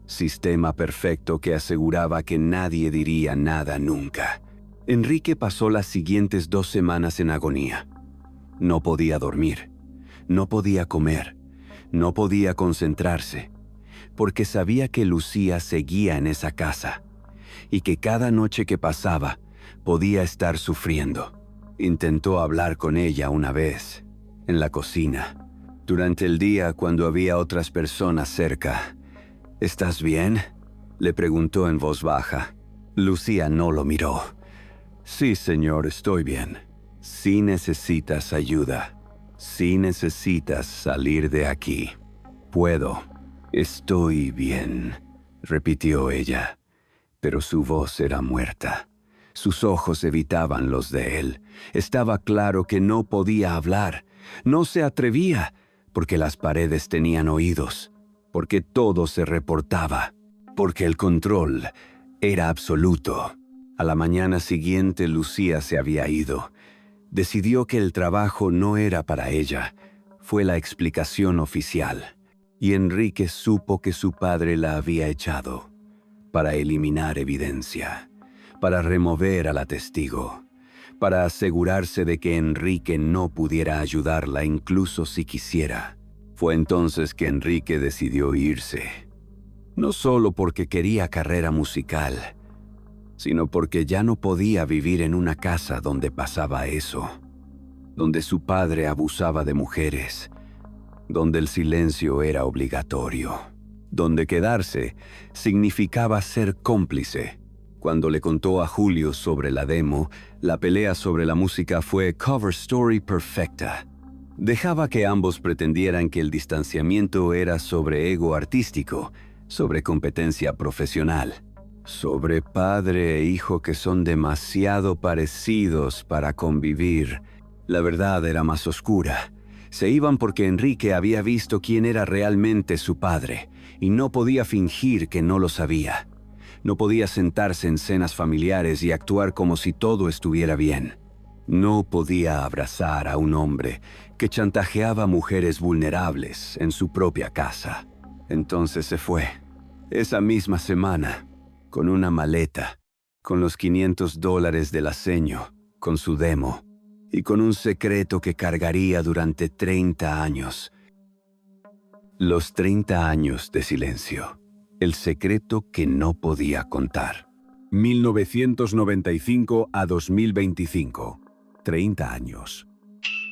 Sistema perfecto que aseguraba que nadie diría nada nunca. Enrique pasó las siguientes 2 semanas en agonía. No podía dormir, no podía comer, no podía concentrarse, porque sabía que Lucía seguía en esa casa y que cada noche que pasaba podía estar sufriendo. Intentó hablar con ella una vez, en la cocina, durante el día cuando había otras personas cerca. ¿Estás bien?, le preguntó en voz baja. Lucía no lo miró. Sí, señor, estoy bien. Si necesitas ayuda, si necesitas salir de aquí, puedo. Estoy bien, repitió ella, pero su voz era muerta. Sus ojos evitaban los de él. Estaba claro que no podía hablar. No se atrevía, porque las paredes tenían oídos, porque todo se reportaba, porque el control era absoluto. A la mañana siguiente Lucía se había ido. Decidió que el trabajo no era para ella. Fue la explicación oficial. Y Enrique supo que su padre la había echado para eliminar evidencia, para remover a la testigo, para asegurarse de que Enrique no pudiera ayudarla incluso si quisiera. Fue entonces que Enrique decidió irse. No solo porque quería carrera musical, sino porque ya no podía vivir en una casa donde pasaba eso, donde su padre abusaba de mujeres, donde el silencio era obligatorio, donde quedarse significaba ser cómplice. Cuando le contó a Julio sobre la demo, la pelea sobre la música fue cover story perfecta. Dejaba que ambos pretendieran que el distanciamiento era sobre ego artístico, sobre competencia profesional, sobre padre e hijo que son demasiado parecidos para convivir. La verdad era más oscura. Se iban porque Enrique había visto quién era realmente su padre y no podía fingir que no lo sabía. No podía sentarse en cenas familiares y actuar como si todo estuviera bien. No podía abrazar a un hombre que chantajeaba mujeres vulnerables en su propia casa. Entonces se fue, esa misma semana, con una maleta, con los $500 del aceño, con su demo y con un secreto que cargaría durante 30 años. Los 30 años de silencio. El secreto que no podía contar. 1995 a 2025. 30 años.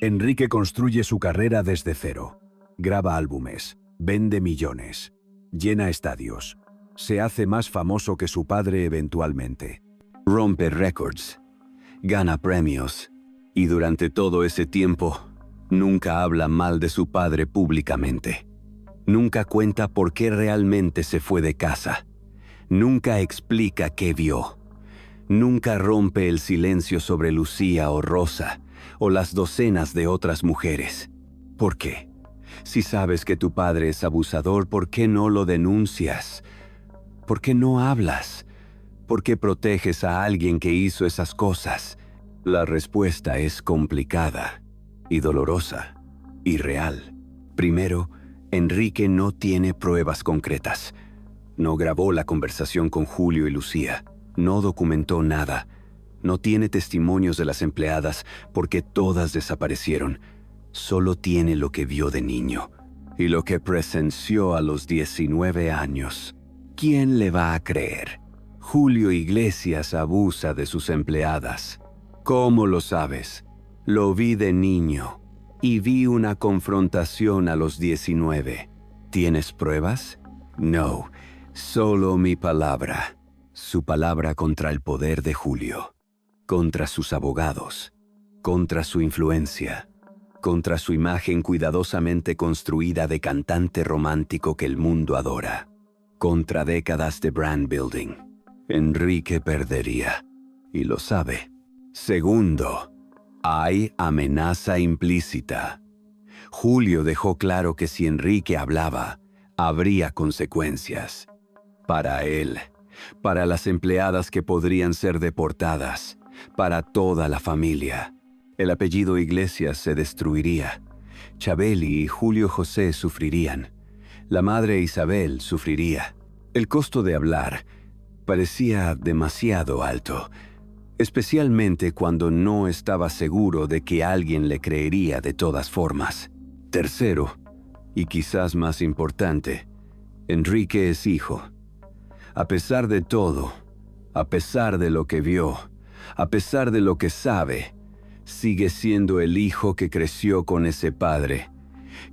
Enrique construye su carrera desde cero. Graba álbumes, vende millones, llena estadios. Se hace más famoso que su padre eventualmente. Rompe récords, gana premios, y durante todo ese tiempo, nunca habla mal de su padre públicamente. Nunca cuenta por qué realmente se fue de casa. Nunca explica qué vio. Nunca rompe el silencio sobre Lucía o Rosa, o las docenas de otras mujeres. ¿Por qué? Si sabes que tu padre es abusador, ¿por qué no lo denuncias? ¿Por qué no hablas? ¿Por qué proteges a alguien que hizo esas cosas? La respuesta es complicada y dolorosa y real. Primero, Enrique no tiene pruebas concretas. No grabó la conversación con Julio y Lucía. No documentó nada. No tiene testimonios de las empleadas porque todas desaparecieron. Solo tiene lo que vio de niño y lo que presenció a los 19 años. ¿Quién le va a creer? Julio Iglesias abusa de sus empleadas. ¿Cómo lo sabes? Lo vi de niño y vi una confrontación a los 19. ¿Tienes pruebas? No, solo mi palabra. Su palabra contra el poder de Julio, contra sus abogados, contra su influencia, contra su imagen cuidadosamente construida de cantante romántico que el mundo adora, contra décadas de brand building. Enrique perdería, y lo sabe. Segundo, hay amenaza implícita. Julio dejó claro que si Enrique hablaba, habría consecuencias. Para él, para las empleadas que podrían ser deportadas, para toda la familia. El apellido Iglesias se destruiría. Chabeli y Julio José sufrirían. La madre Isabel sufriría. El costo de hablar parecía demasiado alto, especialmente cuando no estaba seguro de que alguien le creería de todas formas. Tercero, y quizás más importante, Enrique es hijo. A pesar de todo, a pesar de lo que vio, a pesar de lo que sabe, sigue siendo el hijo que creció con ese padre,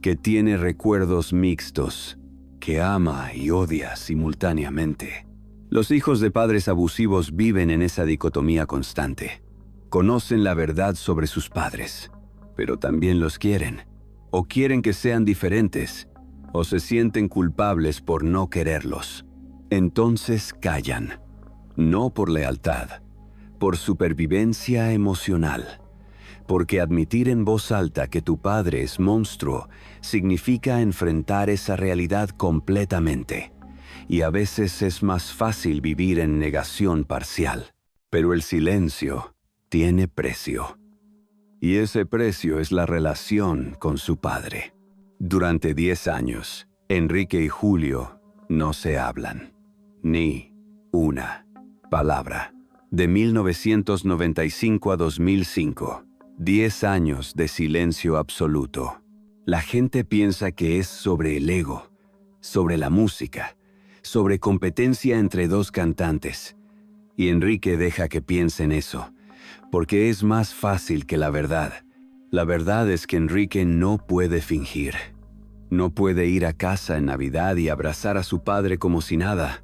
que tiene recuerdos mixtos, que ama y odia simultáneamente. Los hijos de padres abusivos viven en esa dicotomía constante. Conocen la verdad sobre sus padres, pero también los quieren, o quieren que sean diferentes, o se sienten culpables por no quererlos. Entonces callan, no por lealtad, por supervivencia emocional, porque admitir en voz alta que tu padre es monstruo significa enfrentar esa realidad completamente, y a veces es más fácil vivir en negación parcial. Pero el silencio tiene precio, y ese precio es la relación con su padre. Durante 10 años, Enrique y Julio no se hablan. Ni una palabra. De 1995 a 2005, 10 años de silencio absoluto. La gente piensa que es sobre el ego, sobre la música, sobre competencia entre dos cantantes. Y Enrique deja que piensen eso, porque es más fácil que la verdad. La verdad es que Enrique no puede fingir. No puede ir a casa en Navidad y abrazar a su padre como si nada.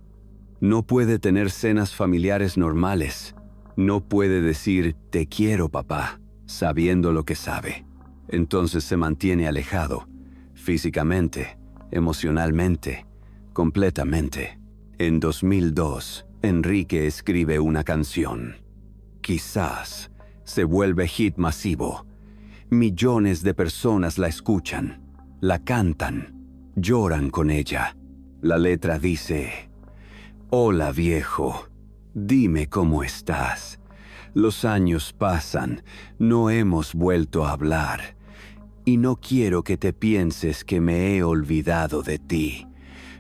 No puede tener cenas familiares normales. No puede decir, te quiero, papá, sabiendo lo que sabe. Entonces se mantiene alejado, físicamente, emocionalmente, completamente. En 2002, Enrique escribe una canción. Quizás se vuelve hit masivo. Millones de personas la escuchan, la cantan, lloran con ella. La letra dice: hola viejo, dime cómo estás. Los años pasan, no hemos vuelto a hablar. Y no quiero que te pienses que me he olvidado de ti.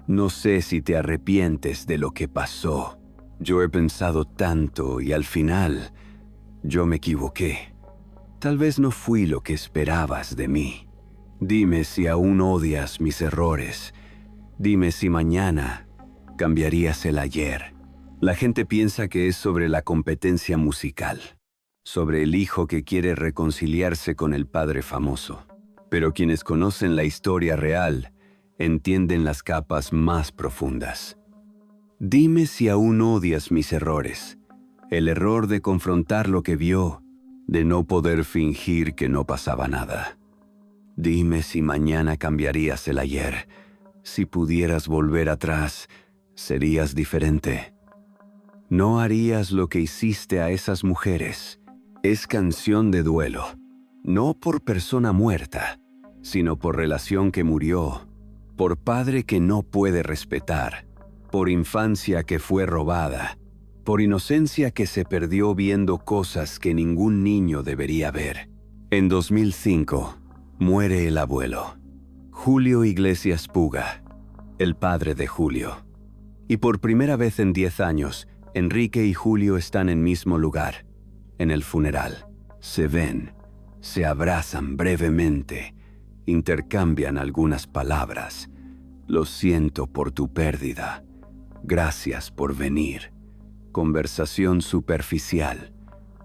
No sé si te arrepientes de lo que pasó. Yo he pensado tanto y al final, yo me equivoqué. Tal vez no fui lo que esperabas de mí. Dime si aún odias mis errores. Dime si mañana cambiarías el ayer. La gente piensa que es sobre la competencia musical, sobre el hijo que quiere reconciliarse con el padre famoso. Pero quienes conocen la historia real entienden las capas más profundas. Dime si aún odias mis errores, el error de confrontar lo que vio, de no poder fingir que no pasaba nada. Dime si mañana cambiarías el ayer, si pudieras volver atrás, serías diferente. No harías lo que hiciste a esas mujeres. Es canción de duelo, no por persona muerta, sino por relación que murió, por padre que no puede respetar, por infancia que fue robada, por inocencia que se perdió viendo cosas que ningún niño debería ver. En 2005, muere el abuelo, Julio Iglesias Puga, el padre de Julio. Y por primera vez en 10 años, Enrique y Julio están en mismo lugar, en el funeral. Se ven, se abrazan brevemente, intercambian algunas palabras. Lo siento por tu pérdida. Gracias por venir. Conversación superficial,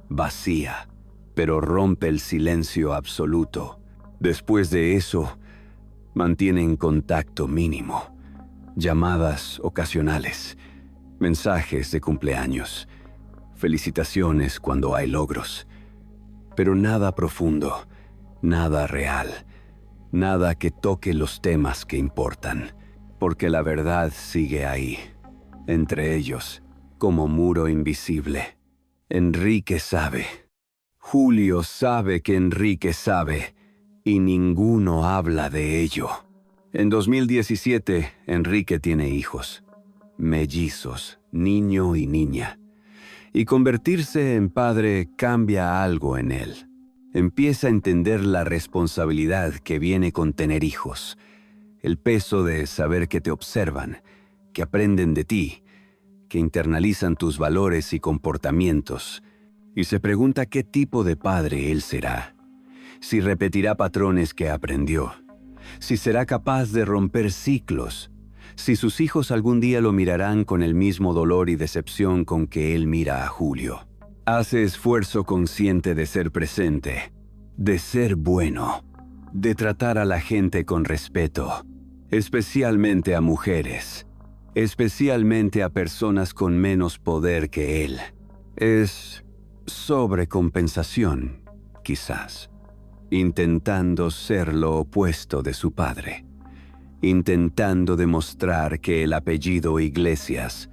vacía, pero rompe el silencio absoluto. Después de eso, mantienen contacto mínimo. Llamadas ocasionales, mensajes de cumpleaños, felicitaciones cuando hay logros. Pero nada profundo, nada real, nada que toque los temas que importan, porque la verdad sigue ahí, entre ellos, como muro invisible. Enrique sabe. Julio sabe que Enrique sabe, y ninguno habla de ello. En 2017, Enrique tiene hijos, mellizos, niño y niña. Y convertirse en padre cambia algo en él. Empieza a entender la responsabilidad que viene con tener hijos, el peso de saber que te observan, que aprenden de ti, que internalizan tus valores y comportamientos, y se pregunta qué tipo de padre él será, si repetirá patrones que aprendió, si será capaz de romper ciclos, si sus hijos algún día lo mirarán con el mismo dolor y decepción con que él mira a Julio. Hace esfuerzo consciente de ser presente, de ser bueno, de tratar a la gente con respeto, especialmente a mujeres, especialmente a personas con menos poder que él. Es sobrecompensación, quizás, intentando ser lo opuesto de su padre, intentando demostrar que el apellido Iglesias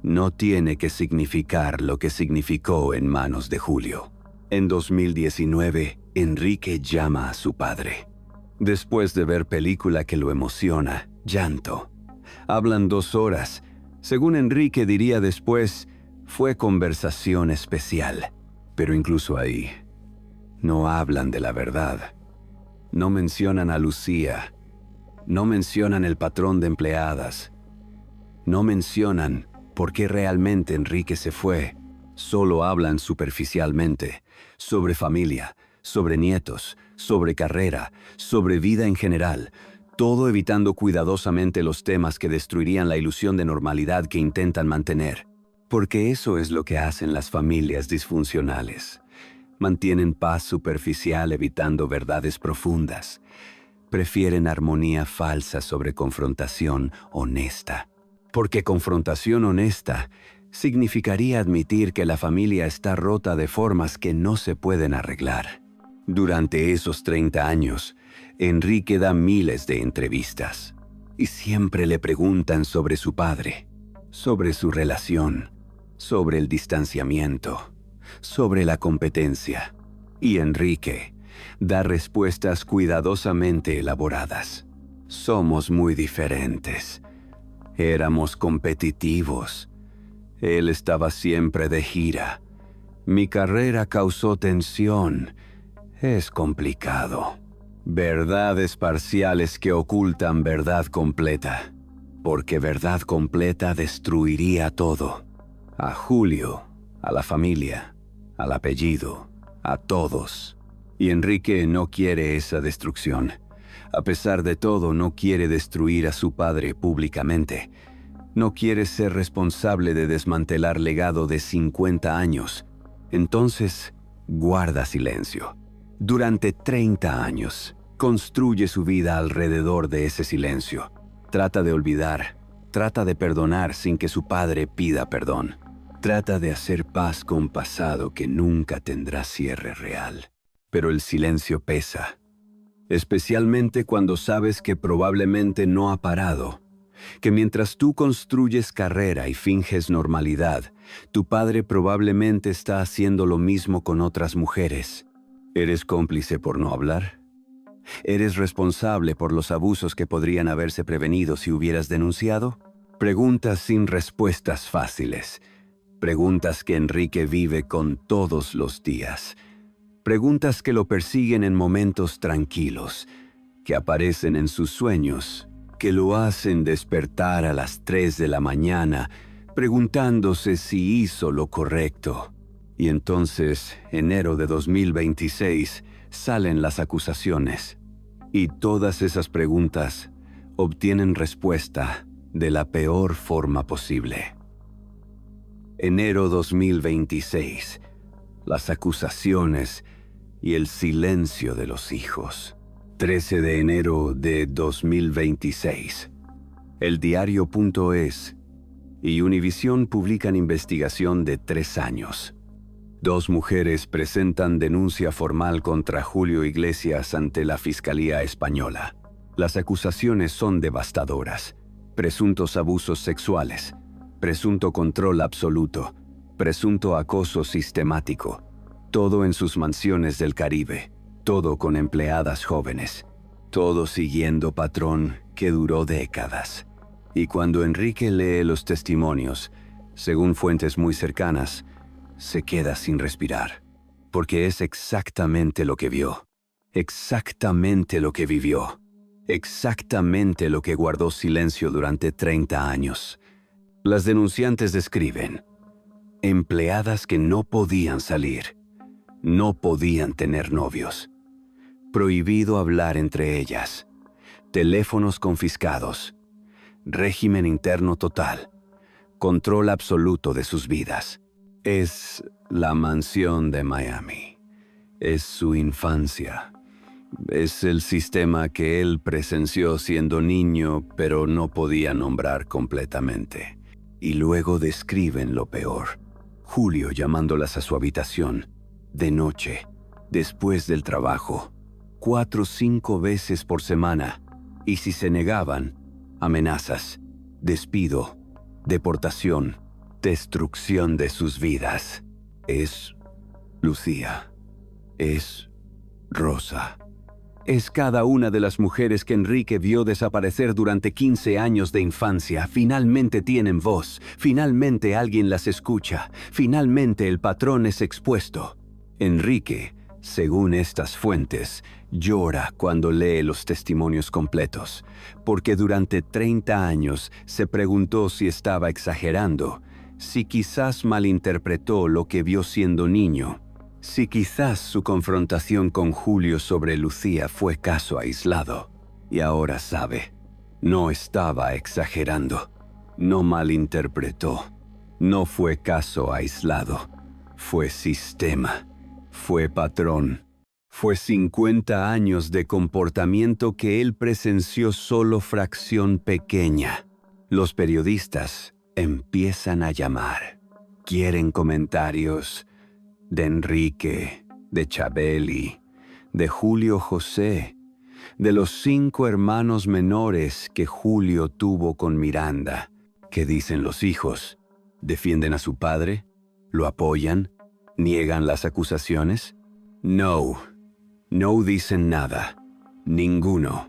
no tiene que significar lo que significó en manos de Julio. En 2019, Enrique llama a su padre. Después de ver película que lo emociona, llanto. Hablan 2 horas. Según Enrique diría después, fue conversación especial. Pero incluso ahí, no hablan de la verdad. No mencionan a Lucía. No mencionan el patrón de empleadas. No mencionan por qué realmente Enrique se fue. Solo hablan superficialmente sobre familia, sobre nietos, sobre carrera, sobre vida en general, todo evitando cuidadosamente los temas que destruirían la ilusión de normalidad que intentan mantener. Porque eso es lo que hacen las familias disfuncionales. Mantienen paz superficial evitando verdades profundas. Prefieren armonía falsa sobre confrontación honesta. Porque confrontación honesta significaría admitir que la familia está rota de formas que no se pueden arreglar. Durante esos 30 años, Enrique da miles de entrevistas. Y siempre le preguntan sobre su padre, sobre su relación, sobre el distanciamiento, sobre la competencia. Y Enrique da respuestas cuidadosamente elaboradas. Somos muy diferentes. Éramos competitivos. Él estaba siempre de gira. Mi carrera causó tensión. Es complicado. Verdades parciales que ocultan verdad completa. Porque verdad completa destruiría todo. A Julio, a la familia, al apellido, a todos. Y Enrique no quiere esa destrucción. A pesar de todo, no quiere destruir a su padre públicamente. No quiere ser responsable de desmantelar legado de 50 años. Entonces, guarda silencio. Durante 30 años, construye su vida alrededor de ese silencio. Trata de olvidar, trata de perdonar sin que su padre pida perdón. Trata de hacer paz con pasado que nunca tendrá cierre real. Pero el silencio pesa, especialmente cuando sabes que probablemente no ha parado, que mientras tú construyes carrera y finges normalidad, tu padre probablemente está haciendo lo mismo con otras mujeres. ¿Eres cómplice por no hablar? ¿Eres responsable por los abusos que podrían haberse prevenido si hubieras denunciado? Preguntas sin respuestas fáciles. Preguntas que Enrique vive con todos los días. Preguntas que lo persiguen en momentos tranquilos, que aparecen en sus sueños que lo hacen despertar a las 3 de la mañana, preguntándose si hizo lo correcto. Y entonces, enero de 2026, salen las acusaciones. Y todas esas preguntas obtienen respuesta de la peor forma posible. Enero 2026. Las acusaciones y el silencio de los hijos. 13 de enero de 2026. El diario.es y Univisión publican investigación de 3 años. 2 mujeres presentan denuncia formal contra Julio Iglesias ante la Fiscalía Española. Las acusaciones son devastadoras. Presuntos abusos sexuales, presunto control absoluto, presunto acoso sistemático. Todo en sus mansiones del Caribe, todo con empleadas jóvenes. Todo siguiendo patrón que duró décadas. Y cuando Enrique lee los testimonios, según fuentes muy cercanas, se queda sin respirar, porque es exactamente lo que vio, exactamente lo que vivió, exactamente lo que guardó silencio durante 30 años. Las denunciantes describen empleadas que no podían salir, no podían tener novios, prohibido hablar entre ellas, teléfonos confiscados, régimen interno total, control absoluto de sus vidas. Es la mansión de Miami. Es su infancia. Es el sistema que él presenció siendo niño, pero no podía nombrar completamente. Y luego describen lo peor. Julio llamándolas a su habitación, de noche, después del trabajo, 4 o 5 veces por semana. Y si se negaban, amenazas, despido, deportación, destrucción de sus vidas. Es Lucía. Es Rosa. Es cada una de las mujeres que Enrique vio desaparecer durante 15 años de infancia. Finalmente tienen voz. Finalmente alguien las escucha. Finalmente el patrón es expuesto. Enrique, según estas fuentes, llora cuando lee los testimonios completos, porque durante 30 años se preguntó si estaba exagerando, si quizás malinterpretó lo que vio siendo niño, si quizás su confrontación con Julio sobre Lucía fue caso aislado. Y ahora sabe, no estaba exagerando, no malinterpretó, no fue caso aislado, fue sistema, fue patrón, fue 50 años de comportamiento que él presenció solo fracción pequeña. Los periodistas empiezan a llamar. Quieren comentarios de Enrique, de Chabeli, de Julio José, de los 5 hermanos menores que Julio tuvo con Miranda. ¿Qué dicen los hijos? ¿Defienden a su padre? ¿Lo apoyan? ¿Niegan las acusaciones? No dicen nada. Ninguno.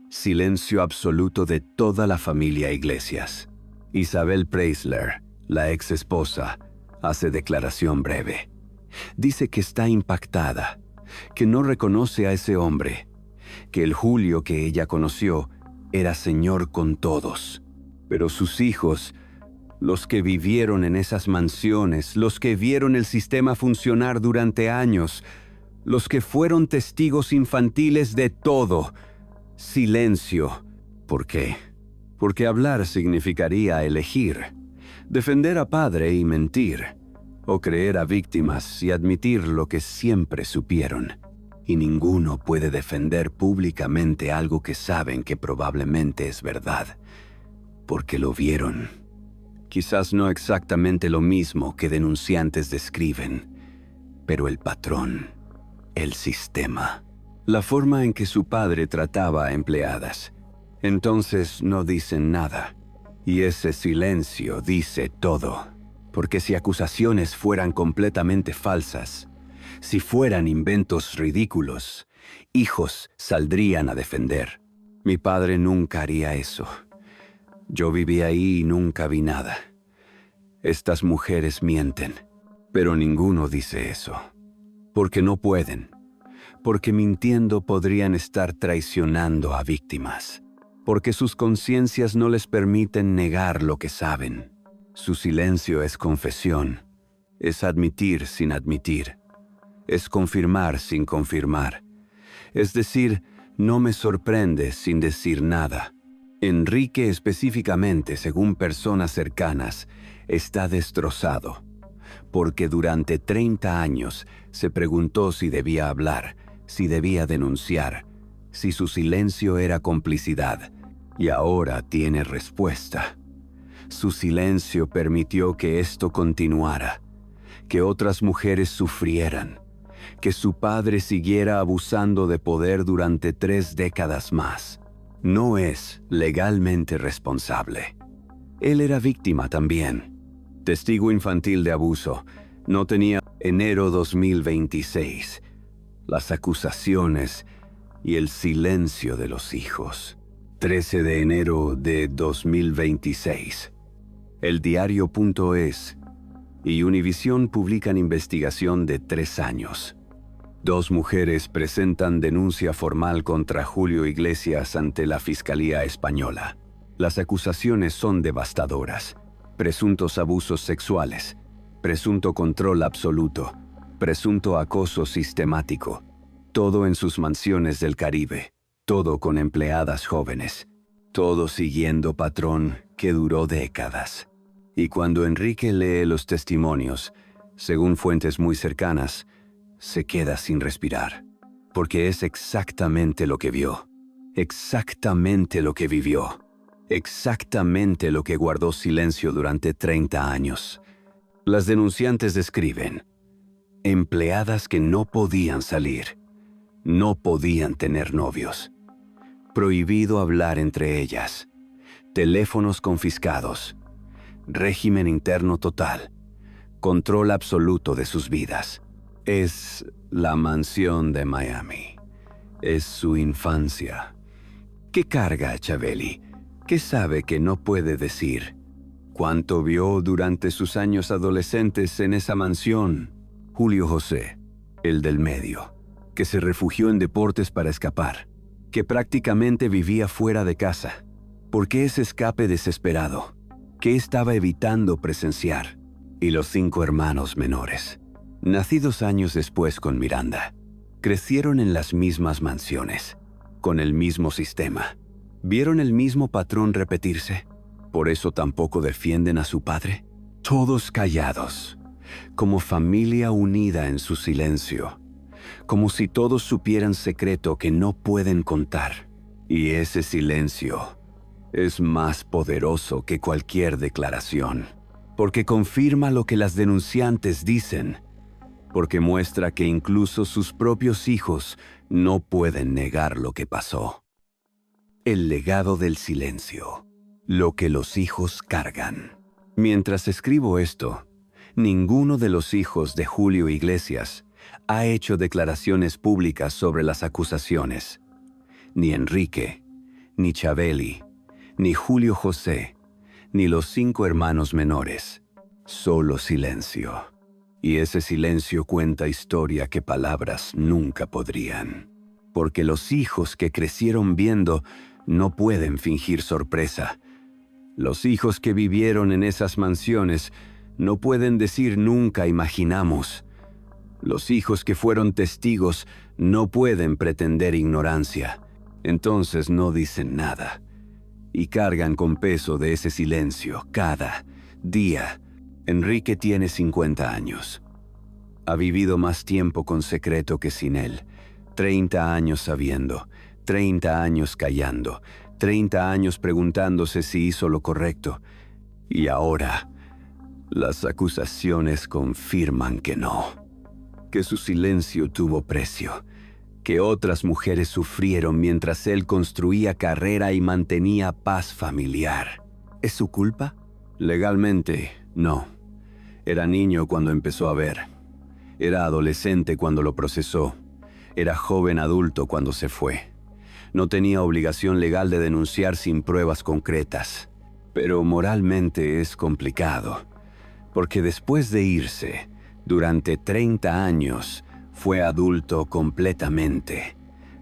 Silencio absoluto de toda la familia Iglesias. Isabel Preisler, la ex esposa, hace declaración breve. Dice que está impactada, que no reconoce a ese hombre, que el Julio que ella conoció era señor con todos. Pero sus hijos, los que vivieron en esas mansiones, los que vieron el sistema funcionar durante años, los que fueron testigos infantiles de todo, silencio. ¿Por qué? Porque hablar significaría elegir, defender a padre y mentir, o creer a víctimas y admitir lo que siempre supieron. Y ninguno puede defender públicamente algo que saben que probablemente es verdad, porque lo vieron. Quizás no exactamente lo mismo que denunciantes describen, pero el patrón, el sistema, la forma en que su padre trataba a empleadas. Entonces no dicen nada, y ese silencio dice todo, porque si acusaciones fueran completamente falsas, si fueran inventos ridículos, hijos saldrían a defender. Mi padre nunca haría eso. Yo viví ahí y nunca vi nada. Estas mujeres mienten, pero ninguno dice eso, porque no pueden, porque mintiendo podrían estar traicionando a víctimas. porque sus conciencias no les permiten negar lo que saben. Su silencio es confesión, es admitir sin admitir, es confirmar sin confirmar. Es decir, no me sorprende sin decir nada. Enrique específicamente, según personas cercanas, está destrozado, porque durante 30 años se preguntó si debía hablar, si debía denunciar, si su silencio era complicidad, y ahora tiene respuesta. Su silencio permitió que esto continuara, que otras mujeres sufrieran, que su padre siguiera abusando de poder durante 3 décadas más. No es legalmente responsable. Él era víctima también. Testigo infantil de abuso. No tenía enero 2026. Las acusaciones y el silencio de los hijos. 13 de enero de 2026. El diario.es y Univisión publican investigación de 3 años. 2 mujeres presentan denuncia formal contra Julio Iglesias ante la Fiscalía Española. Las acusaciones son devastadoras. Presuntos abusos sexuales, presunto control absoluto, presunto acoso sistemático. Todo en sus mansiones del Caribe, todo con empleadas jóvenes. Todo siguiendo patrón que duró décadas. Y cuando Enrique lee los testimonios, según fuentes muy cercanas, se queda sin respirar, porque es exactamente lo que vio, exactamente lo que vivió, exactamente lo que guardó silencio durante 30 años. Las denunciantes describen empleadas que no podían salir, no podían tener novios, prohibido hablar entre ellas, teléfonos confiscados, régimen interno total, control absoluto de sus vidas. Es la mansión de Miami. Es su infancia. ¿Qué carga Chaveli? ¿Qué sabe que no puede decir? ¿Cuánto vio durante sus años adolescentes en esa mansión? Julio José, el del medio, que se refugió en deportes para escapar, que prácticamente vivía fuera de casa. ¿Por qué ese escape desesperado? ¿Qué estaba evitando presenciar? Y los 5 hermanos menores, nacidos años después con Miranda, crecieron en las mismas mansiones, con el mismo sistema. ¿Vieron el mismo patrón repetirse? ¿Por eso tampoco defienden a su padre? Todos callados, como familia unida en su silencio, como si todos supieran secreto que no pueden contar. Y ese silencio es más poderoso que cualquier declaración, porque confirma lo que las denunciantes dicen, porque muestra que incluso sus propios hijos no pueden negar lo que pasó. El legado del silencio, lo que los hijos cargan. Mientras escribo esto, ninguno de los hijos de Julio Iglesias ha hecho declaraciones públicas sobre las acusaciones. Ni Enrique, ni Chaveli, ni Julio José, ni los 5 hermanos menores. Solo silencio. Y ese silencio cuenta historia que palabras nunca podrían. Porque los hijos que crecieron viendo no pueden fingir sorpresa. Los hijos que vivieron en esas mansiones no pueden decir nunca imaginamos. Los hijos que fueron testigos no pueden pretender ignorancia. Entonces no dicen nada. Y cargan con peso de ese silencio cada día. Enrique tiene 50 años. Ha vivido más tiempo con secreto que sin él. 30 años sabiendo, 30 años callando, 30 años preguntándose si hizo lo correcto. Y ahora, las acusaciones confirman que no. Que su silencio tuvo precio. Que otras mujeres sufrieron mientras él construía carrera y mantenía paz familiar. ¿Es su culpa? Legalmente, no. Era niño cuando empezó a ver. Era adolescente cuando lo procesó. Era joven adulto cuando se fue. No tenía obligación legal de denunciar sin pruebas concretas. Pero moralmente es complicado. Porque después de irse, durante 30 años, fue adulto completamente.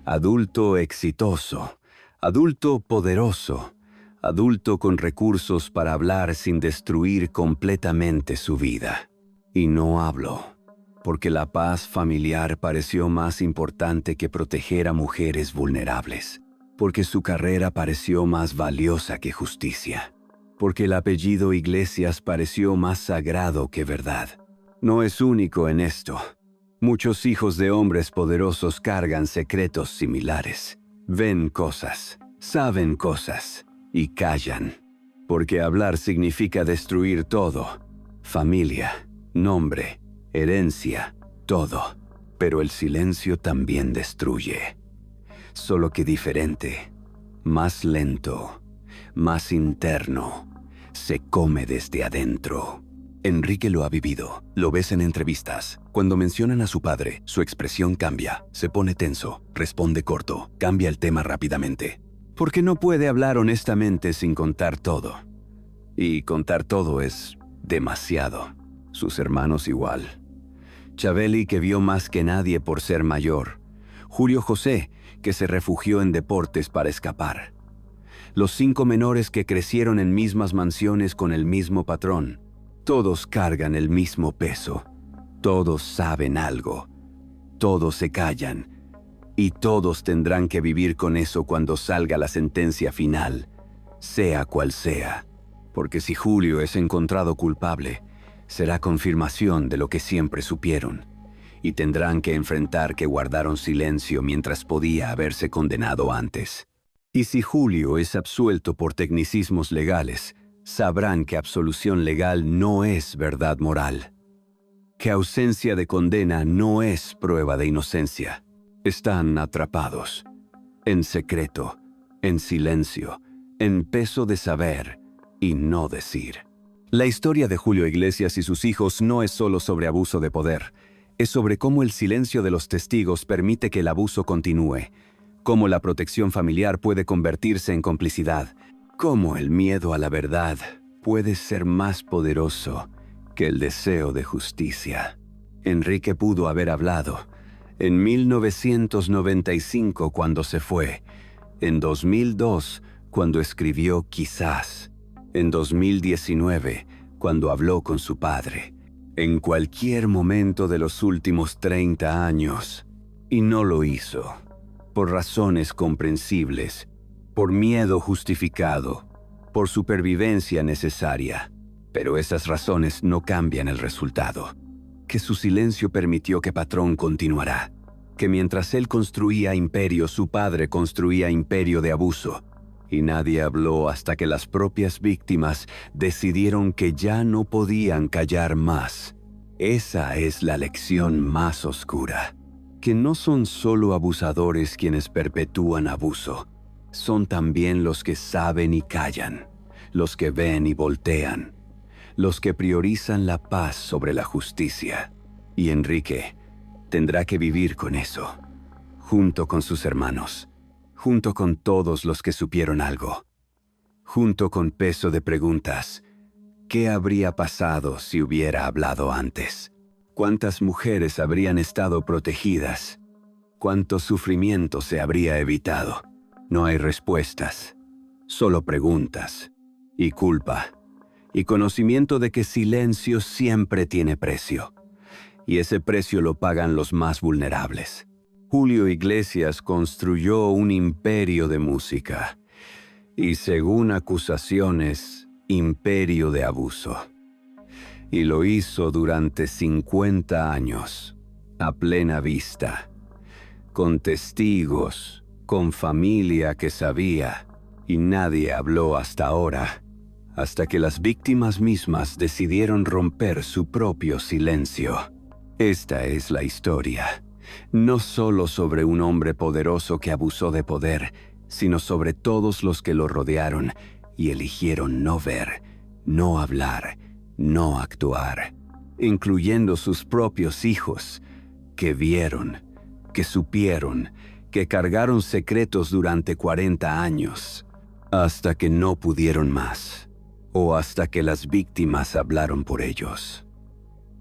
Adulto exitoso. Adulto poderoso, adulto con recursos para hablar sin destruir completamente su vida. Y no habló, porque la paz familiar pareció más importante que proteger a mujeres vulnerables, porque su carrera pareció más valiosa que justicia, porque el apellido Iglesias pareció más sagrado que verdad. No es único en esto. Muchos hijos de hombres poderosos cargan secretos similares. Ven cosas, saben cosas y callan, porque hablar significa destruir todo: familia, nombre, herencia, todo. Pero el silencio también destruye, solo que diferente, más lento, más interno, se come desde adentro. Enrique lo ha vivido, lo ves en entrevistas. Cuando mencionan a su padre, su expresión cambia, se pone tenso, responde corto, cambia el tema rápidamente. Porque no puede hablar honestamente sin contar todo. Y contar todo es demasiado. Sus hermanos igual. Chabeli, que vio más que nadie por ser mayor. Julio José, que se refugió en deportes para escapar. Los 5 menores que crecieron en mismas mansiones con el mismo patrón. Todos cargan el mismo peso. Todos saben algo. Todos se callan. Y todos tendrán que vivir con eso cuando salga la sentencia final, sea cual sea. Porque si Julio es encontrado culpable, será confirmación de lo que siempre supieron. Y tendrán que enfrentar que guardaron silencio mientras podía haberse condenado antes. Y si Julio es absuelto por tecnicismos legales, sabrán que absolución legal no es verdad moral. Que ausencia de condena no es prueba de inocencia. Están atrapados, en secreto, en silencio, en peso de saber y no decir. La historia de Julio Iglesias y sus hijos no es solo sobre abuso de poder, es sobre cómo el silencio de los testigos permite que el abuso continúe, cómo la protección familiar puede convertirse en complicidad, cómo el miedo a la verdad puede ser más poderoso que el deseo de justicia. Enrique pudo haber hablado en 1995 cuando se fue, en 2002 cuando escribió Quizás, en 2019 cuando habló con su padre, en cualquier momento de los últimos 30 años, y no lo hizo, por razones comprensibles, por miedo justificado, por supervivencia necesaria. Pero esas razones no cambian el resultado. Que su silencio permitió que Patrón continuara. Que mientras él construía imperio, su padre construía imperio de abuso. Y nadie habló hasta que las propias víctimas decidieron que ya no podían callar más. Esa es la lección más oscura. Que no son solo abusadores quienes perpetúan abuso. Son también los que saben y callan, los que ven y voltean, los que priorizan la paz sobre la justicia. Y Enrique tendrá que vivir con eso, junto con sus hermanos, junto con todos los que supieron algo, junto con peso de preguntas. ¿Qué habría pasado si hubiera hablado antes? ¿Cuántas mujeres habrían estado protegidas? ¿Cuánto sufrimiento se habría evitado? No hay respuestas, solo preguntas y culpa. Y conocimiento de que silencio siempre tiene precio. Y ese precio lo pagan los más vulnerables. Julio Iglesias construyó un imperio de música. Y según acusaciones, imperio de abuso. Y lo hizo durante 50 años, a plena vista, con testigos, con familia que sabía, y nadie habló hasta ahora. Hasta que las víctimas mismas decidieron romper su propio silencio. Esta es la historia, no solo sobre un hombre poderoso que abusó de poder, sino sobre todos los que lo rodearon y eligieron no ver, no hablar, no actuar, incluyendo sus propios hijos, que vieron, que supieron, que cargaron secretos durante 40 años, hasta que no pudieron más. O hasta que las víctimas hablaron por ellos.